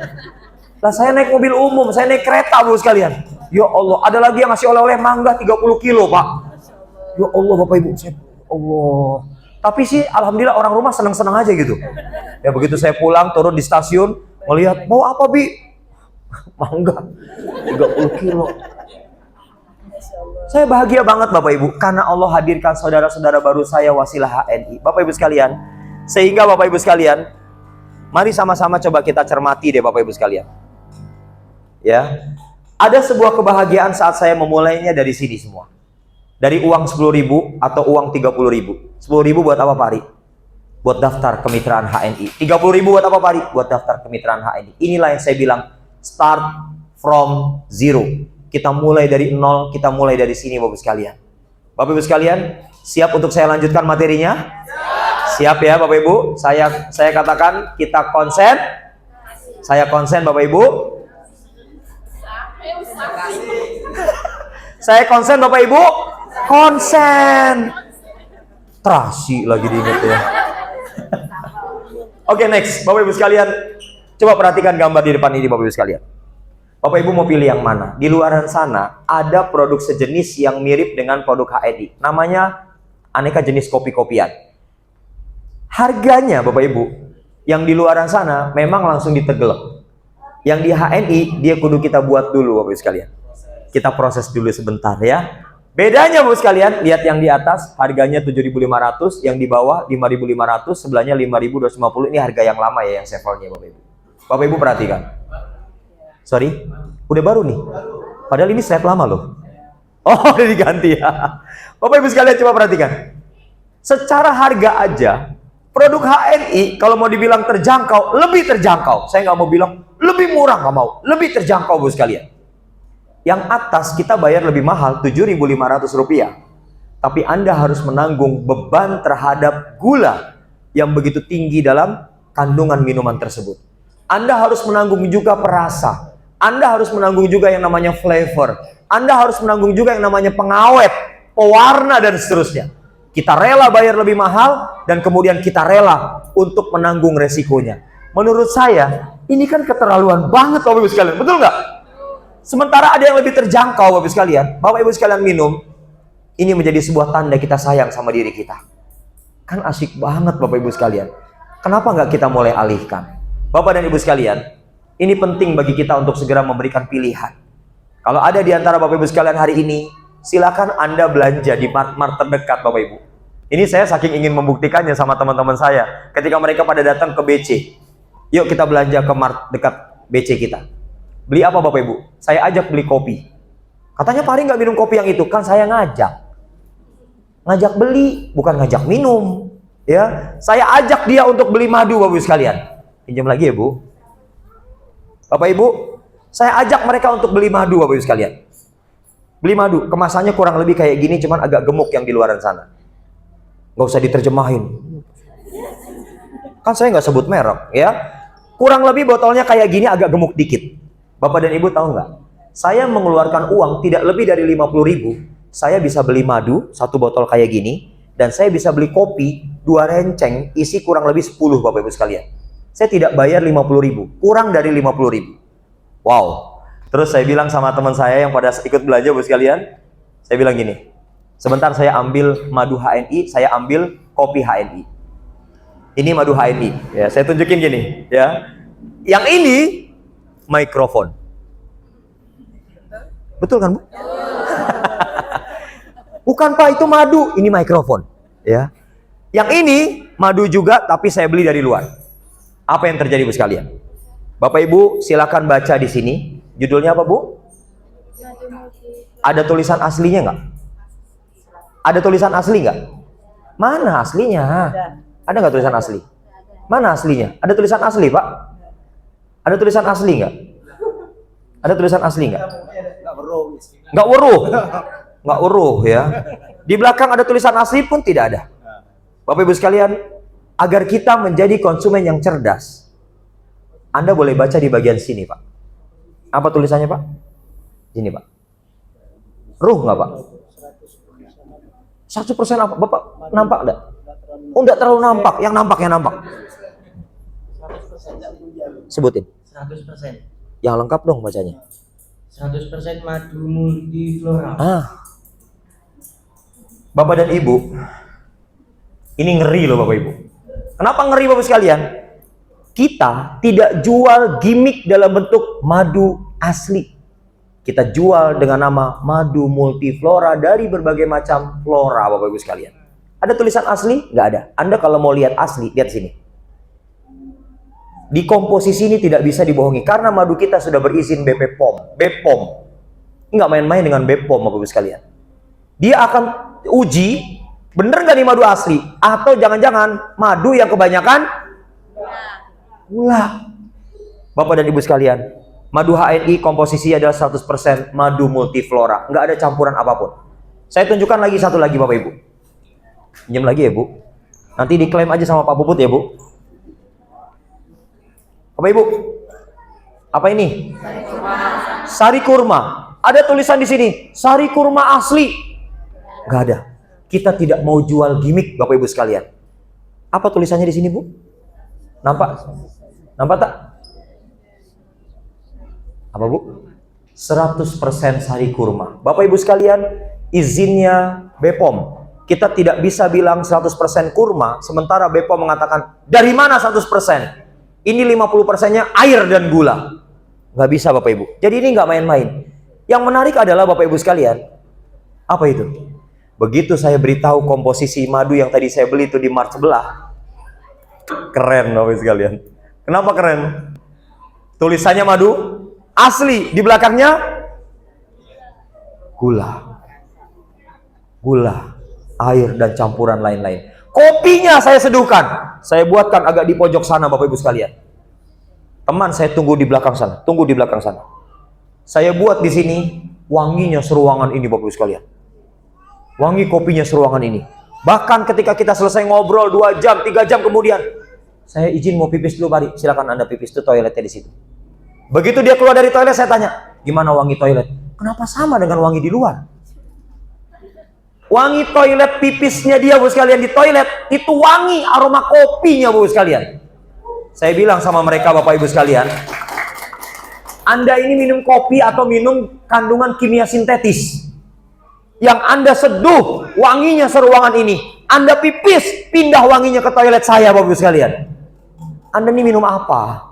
Lah saya naik mobil umum, saya naik kereta Bapak sekalian. Ya Allah, ada lagi yang ngasih oleh-oleh mangga 30 kilo Pak. Ya Allah Bapak Ibu, Allah. Tapi sih alhamdulillah orang rumah senang-senang aja gitu. Ya begitu saya pulang, turun di stasiun, melihat, mau apa Bi? Mangga 30 kilo. Saya bahagia banget Bapak Ibu, karena Allah hadirkan saudara-saudara baru saya wasilah HNI. Bapak Ibu sekalian, sehingga Bapak Ibu sekalian, mari sama-sama coba kita cermati deh Bapak Ibu sekalian. Ya, ada sebuah kebahagiaan saat saya memulainya dari sini semua. Dari uang 10.000 atau uang 30.000. 10.000 buat apa Pak Ari? Buat daftar kemitraan HNI. 30.000 buat apa Pak Ari? Buat daftar kemitraan HNI. Inilah yang saya bilang, start from zero. Kita mulai dari nol, kita mulai dari sini Bapak sekalian. Bapak Ibu sekalian, siap untuk saya lanjutkan materinya? Siap ya Bapak Ibu? Saya katakan kita konsen. Saya konsen Bapak Ibu. Saya konsen Bapak Ibu. Konsen. Terasi lagi diingat ya. Oke, next Bapak Ibu sekalian, coba perhatikan gambar di depan ini Bapak Ibu sekalian. Bapak Ibu mau pilih yang mana? Di luaran sana ada produk sejenis yang mirip dengan produk HNI. Namanya aneka jenis kopi-kopian. Harganya Bapak Ibu, yang di luaran sana memang langsung ditegelek. Yang di HNI dia kudu kita buat dulu Bapak Ibu sekalian. Kita proses dulu sebentar ya. Bedanya Bapak sekalian, lihat yang di atas harganya 7.500, yang di bawah 5.500, sebelahnya 5.250. Ini harga yang lama ya, yang sampelnya Bapak Ibu. Bapak Ibu perhatikan. Sorry, udah baru nih. Padahal ini slide lama loh. Oh, udah diganti ya. Bapak Ibu sekalian coba perhatikan. Secara harga aja, produk HNI kalau mau dibilang terjangkau, lebih terjangkau. Saya nggak mau bilang lebih murah, nggak mau. Lebih terjangkau Bapak sekalian. Yang atas kita bayar lebih mahal, Rp7.500. Tapi Anda harus menanggung beban terhadap gula yang begitu tinggi dalam kandungan minuman tersebut. Anda harus menanggung juga perasa. Anda harus menanggung juga yang namanya flavor. Anda harus menanggung juga yang namanya pengawet, pewarna, dan seterusnya. Kita rela bayar lebih mahal, dan kemudian kita rela untuk menanggung resikonya. Menurut saya, ini kan keterlaluan banget Bapak Ibu sekalian. Betul nggak? Sementara ada yang lebih terjangkau Bapak Ibu sekalian. Bapak Ibu sekalian minum, ini menjadi sebuah tanda kita sayang sama diri kita. Kan asik banget Bapak Ibu sekalian. Kenapa nggak kita mulai alihkan? Bapak dan Ibu sekalian, ini penting bagi kita untuk segera memberikan pilihan. Kalau ada di antara Bapak Ibu sekalian hari ini, silakan Anda belanja di mart-mart terdekat Bapak Ibu. Ini saya saking ingin membuktikannya sama teman-teman saya. Ketika mereka pada datang ke BC, yuk kita belanja ke mart dekat BC kita. Beli apa Bapak Ibu? Saya ajak beli kopi. Katanya Pak Ari nggak minum kopi yang itu. Kan saya ngajak. Ngajak beli, bukan ngajak minum. Ya, saya ajak dia untuk beli madu Bapak Ibu sekalian. Pinjam lagi ya Bu. Bapak Ibu, saya ajak mereka untuk beli madu Bapak Ibu sekalian. Beli madu, kemasannya kurang lebih kayak gini, cuman agak gemuk yang di luaran sana. Nggak usah diterjemahin. Kan saya nggak sebut merek ya. Kurang lebih botolnya kayak gini, agak gemuk dikit. Bapak dan Ibu tahu nggak? Saya mengeluarkan uang tidak lebih dari 50.000. Saya bisa beli madu, 1 botol kayak gini. Dan saya bisa beli kopi, 2 renceng, isi kurang lebih 10 Bapak Ibu sekalian. Saya tidak bayar 50.000, kurang dari 50.000. Wow. Terus saya bilang sama teman saya yang pada ikut belanja Bapak sekalian, saya bilang gini, sebentar saya ambil madu HNI, saya ambil kopi HNI. Ini madu HNI. Ya, saya tunjukin gini, ya. Yang ini mikrofon. Betul kan Bu? Bukan Pak, itu madu, ini mikrofon. Ya. Yang ini madu juga, tapi saya beli dari luar. Apa yang terjadi Bu sekalian? Bapak Ibu silakan baca di sini. Judulnya apa Bu? Ada tulisan aslinya nggak? Ada tulisan asli nggak? Mana aslinya? Ada nggak tulisan asli? Mana aslinya? Ada tulisan asli Pak? Ada tulisan asli nggak? Ada tulisan asli nggak? Nggak weruh ya. Di belakang ada tulisan asli pun tidak ada. Bapak Ibu sekalian, agar kita menjadi konsumen yang cerdas, Anda boleh baca di bagian sini, Pak. Apa tulisannya, Pak? Ini, Pak. Ruh nggak, Pak? 100% apa? Bapak nampak enggak? Oh, enggak terlalu nampak. Yang nampak. Sebutin. 100%. Yang lengkap dong bacanya. 100% madu multiflora. Bapak dan Ibu, ini ngeri loh Bapak Ibu. Kenapa ngeri Bapak sekalian? Kita tidak jual gimmick dalam bentuk madu asli. Kita jual dengan nama madu multiflora dari berbagai macam flora Bapak Ibu sekalian. Ada tulisan asli? Nggak ada. Anda kalau mau lihat asli, lihat sini. Di komposisi ini tidak bisa dibohongi karena madu kita sudah berizin BPOM. BPOM. Nggak main-main dengan BPOM Bapak Ibu sekalian. Dia akan uji bener nggak nih madu asli atau jangan-jangan madu yang kebanyakan gula. Bapak dan Ibu sekalian, madu HNI komposisinya adalah 100% madu multiflora, nggak ada campuran apapun. Saya tunjukkan lagi satu lagi Bapak Ibu. Pinjam lagi ya Bu. Nanti diklaim aja sama Pak Puput ya Bu. Bapak Ibu, apa ini? Sari kurma. Ada tulisan di sini, sari kurma asli. Nggak ada. Kita tidak mau jual gimmick Bapak Ibu sekalian. Apa tulisannya di sini Bu? Nampak? Nampak tak? Apa Bu? 100% sari kurma. Bapak Ibu sekalian, izinnya BPOM. Kita tidak bisa bilang 100% kurma, sementara BPOM mengatakan, dari mana 100%? Ini 50%-nya air dan gula. Nggak bisa Bapak Ibu. Jadi ini nggak main-main. Yang menarik adalah Bapak Ibu sekalian, apa itu? Begitu saya beritahu komposisi madu yang tadi saya beli itu di Mart sebelah. Keren Bapak Ibu sekalian. Kenapa keren? Tulisannya madu asli, di belakangnya gula, air dan campuran lain-lain. Kopinya saya seduhkan, saya buatkan agak di pojok sana Bapak Ibu sekalian. Teman saya tunggu di belakang sana, Saya buat di sini, wanginya seruangan ini Bapak Ibu sekalian. Wangi kopinya seruangan ini. Bahkan ketika kita selesai ngobrol 2 jam, 3 jam kemudian, saya izin mau pipis dulu, mari. Silakan Anda pipis, itu toiletnya di situ. Begitu dia keluar dari toilet, saya tanya, gimana wangi toilet? Kenapa sama dengan wangi di luar? Wangi toilet pipisnya dia Bu sekalian di toilet, itu wangi aroma kopinya Bu sekalian. Saya bilang sama mereka Bapak Ibu sekalian, Anda ini minum kopi atau minum kandungan kimia sintetis. Yang Anda seduh wanginya seruangan ini, Anda pipis, pindah wanginya ke toilet saya Bapak Ibu sekalian. Anda ini minum apa?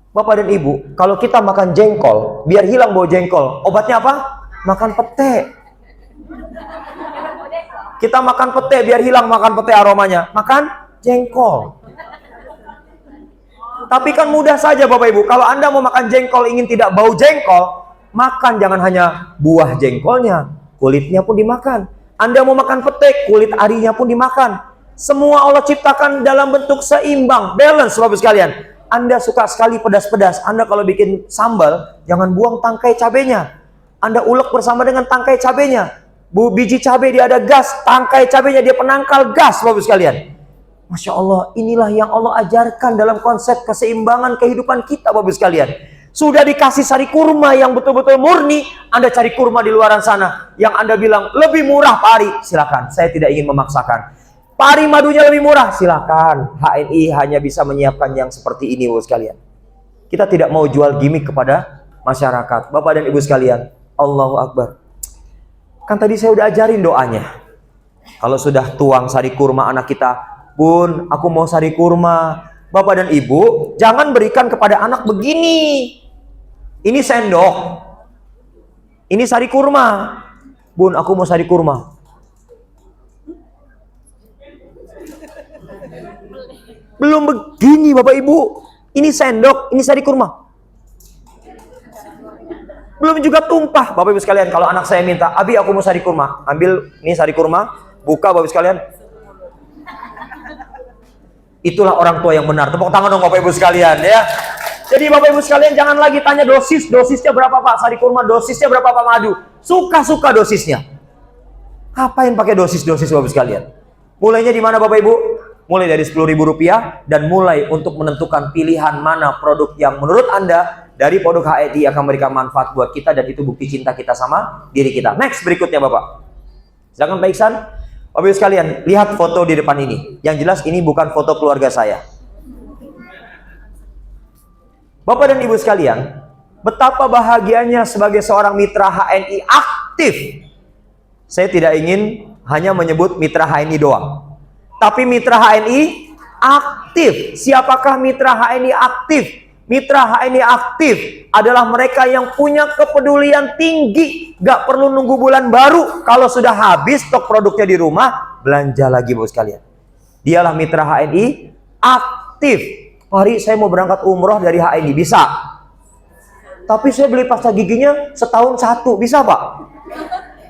Bapak dan Ibu, kalau kita makan jengkol, biar hilang bau jengkol, obatnya apa? Makan pete. Kita makan pete, biar hilang makan pete aromanya, makan jengkol. Tapi kan mudah saja Bapak Ibu, kalau Anda mau makan jengkol ingin tidak bau jengkol, makan jangan hanya buah jengkolnya, kulitnya pun dimakan. Anda mau makan pete, kulit arinya pun dimakan. Semua Allah ciptakan dalam bentuk seimbang, balance Bapak sekalian. Anda suka sekali pedas-pedas, Anda kalau bikin sambal, jangan buang tangkai cabenya. Anda ulek bersama dengan tangkai cabenya. Biji cabai dia ada gas, tangkai cabenya dia penangkal gas Bapak sekalian. Masya Allah, inilah yang Allah ajarkan dalam konsep keseimbangan kehidupan kita Bapak sekalian. Sudah dikasih sari kurma yang betul-betul murni, Anda cari kurma di luaran sana yang Anda bilang lebih murah Pak Ari, silakan. Saya tidak ingin memaksakan. Pak Ari madunya lebih murah, silakan. HNI hanya bisa menyiapkan yang seperti ini Bapak sekalian. Kita tidak mau jual gimmick kepada masyarakat. Bapak dan Ibu sekalian, Allahu Akbar. Kan tadi saya udah ajarin doanya. Kalau sudah tuang sari kurma anak kita, Bun, aku mau sari kurma. Bapak dan Ibu, jangan berikan kepada anak begini. Ini sendok. Ini sari kurma. Bun, aku mau sari kurma. Belum begini Bapak Ibu. Ini sendok, ini sari kurma. Belum juga tumpah Bapak Ibu sekalian. Kalau anak saya minta, Abi aku mau sari kurma, ambil nih sari kurma, buka Bapak Ibu sekalian. Itulah orang tua yang benar. Tepuk tangan dong Bapak Ibu sekalian ya. Jadi Bapak Ibu sekalian jangan lagi tanya dosisnya berapa Pak? Sari kurma dosisnya berapa Pak madu? Suka-suka dosisnya. Ngapain pakai dosis Bapak Ibu sekalian? Mulainya di mana Bapak Ibu? Mulai dari Rp10.000 dan mulai untuk menentukan pilihan mana produk yang menurut Anda dari produk HNI akan memberikan manfaat buat kita dan itu bukti cinta kita sama diri kita. Next berikutnya Bapak. Silakan Pak Iksan. Bapak Ibu sekalian, lihat foto di depan ini. Yang jelas ini bukan foto keluarga saya. Bapak dan Ibu sekalian, betapa bahagianya sebagai seorang mitra HNI aktif. Saya tidak ingin hanya menyebut mitra HNI doang. Tapi mitra HNI aktif. Siapakah mitra HNI aktif? Mitra HNI aktif adalah mereka yang punya kepedulian tinggi. Gak perlu nunggu bulan baru. Kalau sudah habis stok produknya di rumah, belanja lagi Bapak sekalian. Dialah mitra HNI aktif. Hari saya mau berangkat umroh dari HNI, bisa. Tapi saya beli pasta giginya setahun satu, bisa Pak?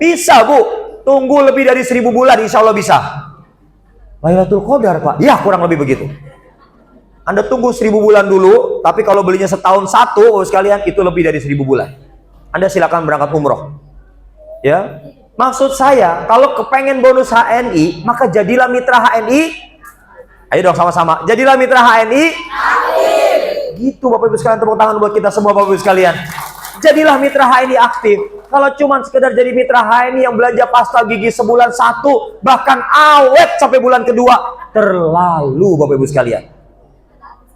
Bisa Bu. Tunggu lebih dari 1000 bulan, insya Allah bisa. Lailatul Qadar Pak? Ya kurang lebih begitu. Anda tunggu 1000 bulan dulu, tapi kalau belinya setahun satu, Bapak sekalian, itu lebih dari 1000 bulan. Anda silakan berangkat umroh. Ya, maksud saya, kalau kepengen bonus HNI, maka jadilah mitra HNI. Ayo dong sama-sama. Jadilah mitra HNI. Aktif. Gitu Bapak Ibu sekalian, tepuk tangan buat kita semua Bapak Ibu sekalian. Jadilah mitra HNI aktif. Kalau cuma sekedar jadi mitra HNI yang belanja pasta gigi sebulan satu, bahkan awet sampai bulan kedua, terlalu Bapak Ibu sekalian.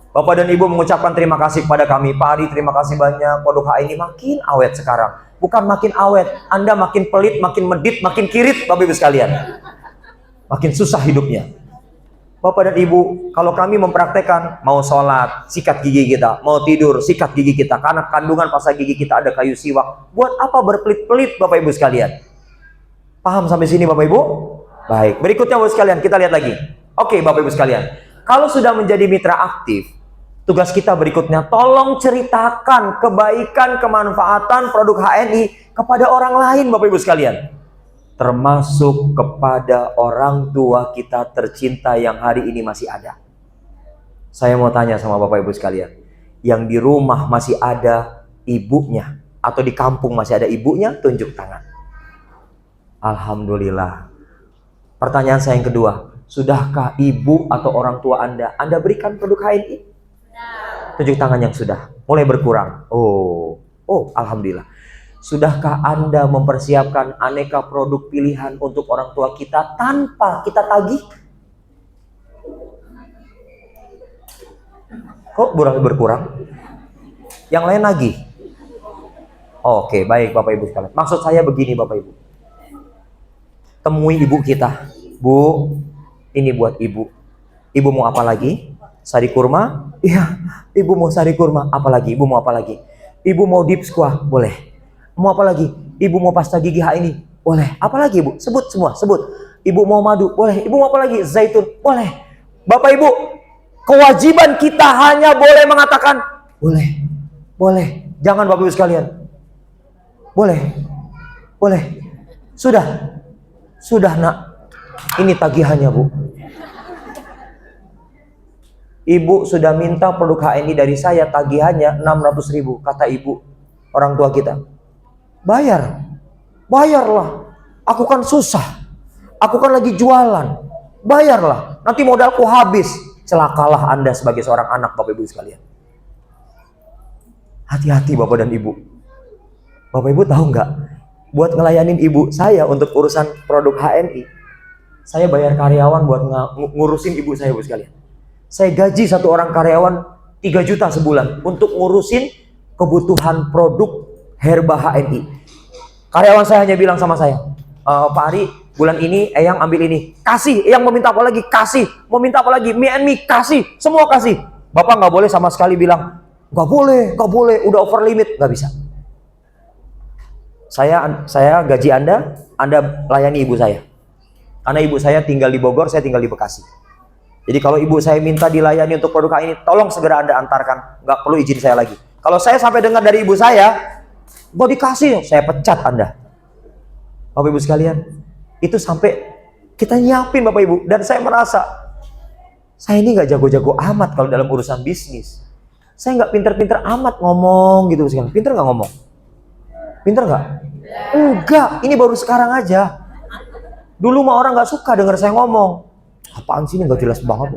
Bapak dan Ibu mengucapkan terima kasih kepada kami. Pak Ari, terima kasih banyak. Produk HNI makin awet sekarang. Bukan makin awet, Anda makin pelit, makin medit, makin kirit Bapak Ibu sekalian. Makin susah hidupnya. Bapak dan Ibu, kalau kami mempraktekkan, mau sholat, sikat gigi kita, mau tidur, sikat gigi kita, karena kandungan pasta gigi kita ada kayu siwak. Buat apa berpelit-pelit Bapak Ibu sekalian? Paham sampai sini Bapak Ibu? Baik, berikutnya Bapak sekalian, kita lihat lagi. Oke Bapak Ibu sekalian, kalau sudah menjadi mitra aktif, tugas kita berikutnya, tolong ceritakan kebaikan, kemanfaatan produk HNI kepada orang lain Bapak Ibu sekalian. Termasuk kepada orang tua kita tercinta yang hari ini masih ada. Saya mau tanya sama Bapak Ibu sekalian, yang di rumah masih ada ibunya atau di kampung masih ada ibunya, tunjuk tangan. Alhamdulillah. Pertanyaan saya yang kedua, sudahkah ibu atau orang tua Anda berikan produk HNI? Tunjuk tangan yang sudah. Mulai berkurang. Oh, alhamdulillah. Sudahkah Anda mempersiapkan aneka produk pilihan untuk orang tua kita tanpa kita tagih? Kok berkurang? Yang lain nagih? Oke, baik Bapak Ibu sekalian. Maksud saya begini Bapak Ibu. Temui ibu kita. Bu, ini buat ibu. Ibu mau apa lagi? Sari kurma? Iya, ibu mau sari kurma. Apa lagi? Ibu mau apa lagi? Ibu mau deep squat? Boleh. Mau apa lagi? Ibu mau pasta gigi HNI? Boleh. Apa lagi Ibu? Sebut semua, sebut. Ibu mau madu? Boleh. Ibu mau apa lagi? Zaitun? Boleh. Bapak Ibu, kewajiban kita hanya boleh mengatakan boleh. Boleh. Jangan Bapak Ibu sekalian. Boleh. Boleh. Sudah nak. Ini tagihannya Bu. Ibu sudah minta produk HNI dari saya, tagihannya 600.000, kata ibu, orang tua kita. Bayarlah. Aku kan susah. Aku kan lagi jualan. Bayarlah. Nanti modalku habis. Celakalah Anda sebagai seorang anak Bapak Ibu sekalian. Hati-hati Bapak dan Ibu. Bapak Ibu tahu nggak? Buat ngelayanin ibu saya untuk urusan produk HNI, saya bayar karyawan buat ngurusin ibu saya Bapak sekalian. Saya gaji satu orang karyawan 3 juta sebulan untuk ngurusin kebutuhan produk herba HNI. Karyawan saya hanya bilang sama saya, Pak Ari, bulan ini Eyang ambil ini, kasih. Eyang mau minta apa lagi? Kasih. Mau minta apa lagi? Mie and mie, kasih. Semua kasih. Bapak nggak boleh sama sekali bilang, nggak boleh, udah over limit, nggak bisa. Saya gaji Anda layani ibu saya. Karena ibu saya tinggal di Bogor, saya tinggal di Bekasi. Jadi kalau ibu saya minta dilayani untuk produk ini, tolong segera Anda antarkan, nggak perlu izin saya lagi. Kalau saya sampai dengar dari ibu saya, mau dikasih, saya pecat Anda. Bapak Ibu sekalian, itu sampai kita nyiapin Bapak Ibu. Dan saya merasa, saya ini nggak jago-jago amat kalau dalam urusan bisnis. Saya nggak pinter-pinter amat ngomong gitu sekarang. Pinter nggak ngomong? Pinter nggak? Enggak, ini baru sekarang aja. Dulu mah orang nggak suka dengar saya ngomong. Apaan sih ini nggak jelas banget.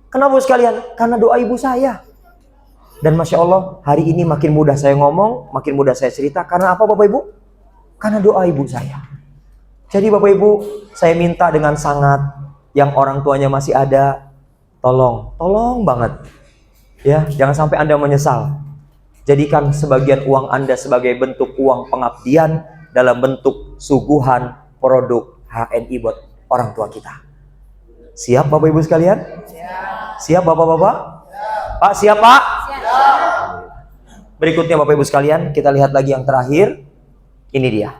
Kenapa sekalian? Karena doa ibu saya. Dan Masya Allah, hari ini makin mudah saya ngomong, makin mudah saya cerita. Karena apa Bapak Ibu? Karena doa ibu saya. Jadi Bapak Ibu, saya minta dengan sangat, yang orang tuanya masih ada, tolong banget. Ya, jangan sampai Anda menyesal. Jadikan sebagian uang Anda sebagai bentuk uang pengabdian dalam bentuk suguhan produk HNI buat orang tua kita. Siap Bapak Ibu sekalian? Siap Bapak-Bapak? Pak, siap Pak? Berikutnya Bapak Ibu sekalian, kita lihat lagi yang terakhir. Ini dia.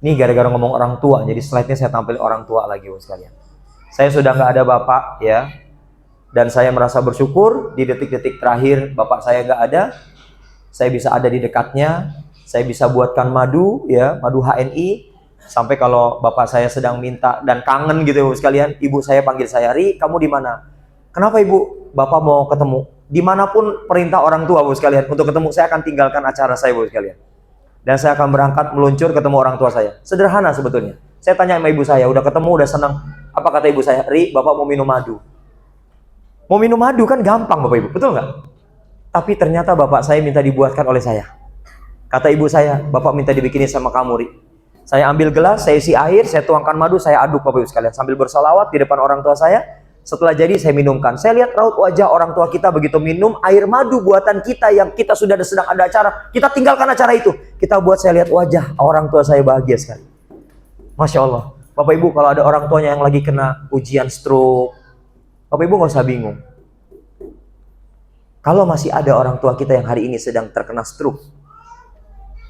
Ini gara-gara ngomong orang tua, jadi slide-nya saya tampil orang tua lagi Bapak sekalian. Saya sudah nggak ada Bapak ya. Dan saya merasa bersyukur di detik-detik terakhir Bapak saya nggak ada. Saya bisa ada di dekatnya. Saya bisa buatkan madu ya, madu HNI. Sampai kalau Bapak saya sedang minta dan kangen gitu Bapak sekalian, ibu saya panggil saya, "Ri, kamu di mana?" "Kenapa Ibu?" "Bapak mau ketemu." Dimanapun perintah orang tua Bapak sekalian untuk ketemu, saya akan tinggalkan acara saya Bapak sekalian. Dan saya akan berangkat meluncur ketemu orang tua saya. Sederhana sebetulnya. Saya tanya sama ibu saya, udah ketemu, udah senang. Apa kata ibu saya? "Ri, Bapak mau minum madu." Mau minum madu kan gampang Bapak Ibu, betul nggak? Tapi ternyata Bapak saya minta dibuatkan oleh saya. Kata ibu saya, "Bapak minta dibikinin sama kamu, Ri." Saya ambil gelas, saya isi air, saya tuangkan madu, saya aduk Bapak Ibu sekalian. Sambil bersolawat di depan orang tua saya. Setelah jadi saya minumkan. Saya lihat raut wajah orang tua kita begitu minum air madu buatan kita yang kita sudah sedang ada acara. Kita tinggalkan acara itu. Kita buat, saya lihat wajah orang tua saya bahagia sekali. Masya Allah. Bapak Ibu, kalau ada orang tuanya yang lagi kena ujian stroke, Bapak Ibu nggak usah bingung. Kalau masih ada orang tua kita yang hari ini sedang terkena stroke,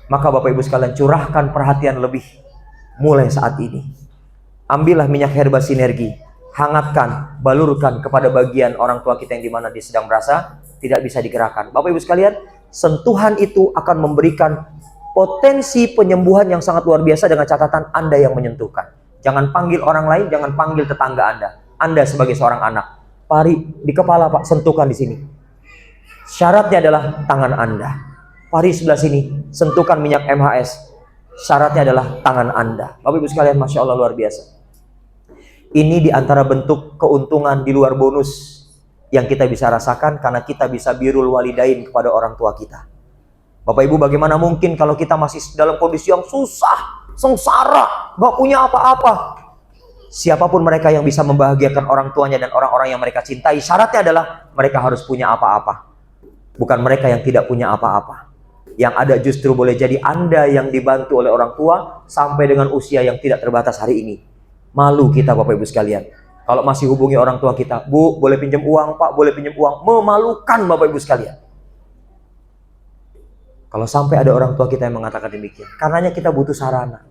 maka Bapak Ibu sekalian curahkan perhatian lebih mulai saat ini. Ambillah minyak herba sinergi, hangatkan, balurkan kepada bagian orang tua kita yang dimana dia sedang merasa tidak bisa digerakkan. Bapak Ibu sekalian, sentuhan itu akan memberikan potensi penyembuhan yang sangat luar biasa dengan catatan Anda yang menyentuhkan. Jangan panggil orang lain, jangan panggil tetangga Anda. Anda sebagai seorang anak, pari di kepala Pak, sentuhkan di sini. Syaratnya adalah tangan Anda. Pari sebelah sini, sentuhkan minyak MHS. Syaratnya adalah tangan Anda. Bapak Ibu sekalian, Masya Allah luar biasa. Ini diantara bentuk keuntungan di luar bonus yang kita bisa rasakan karena kita bisa birrul walidain kepada orang tua kita. Bapak Ibu, bagaimana mungkin kalau kita masih dalam kondisi yang susah, sengsara, gak punya apa-apa. Siapapun mereka yang bisa membahagiakan orang tuanya dan orang-orang yang mereka cintai, syaratnya adalah mereka harus punya apa-apa. Bukan mereka yang tidak punya apa-apa. Yang ada justru boleh jadi Anda yang dibantu oleh orang tua sampai dengan usia yang tidak terbatas hari ini. Malu kita Bapak Ibu sekalian. Kalau masih hubungi orang tua kita, "Bu, boleh pinjam uang, Pak, boleh pinjam uang." Memalukan Bapak Ibu sekalian. Kalau sampai ada orang tua kita yang mengatakan demikian, karenanya kita butuh sarana.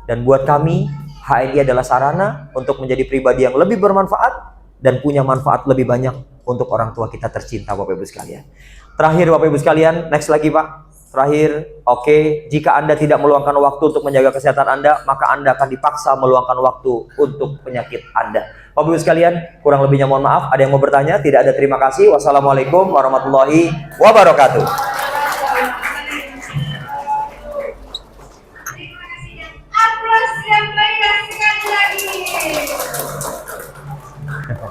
Dan buat kami, HNI adalah sarana untuk menjadi pribadi yang lebih bermanfaat dan punya manfaat lebih banyak untuk orang tua kita tercinta Bapak Ibu sekalian. Terakhir Bapak Ibu sekalian, next lagi Pak. Terakhir, oke, jika Anda tidak meluangkan waktu untuk menjaga kesehatan Anda, maka Anda akan dipaksa meluangkan waktu untuk penyakit Anda. Bapak Ibu sekalian, kurang lebihnya mohon maaf. Ada yang mau bertanya? Tidak ada, terima kasih. Wassalamualaikum warahmatullahi wabarakatuh.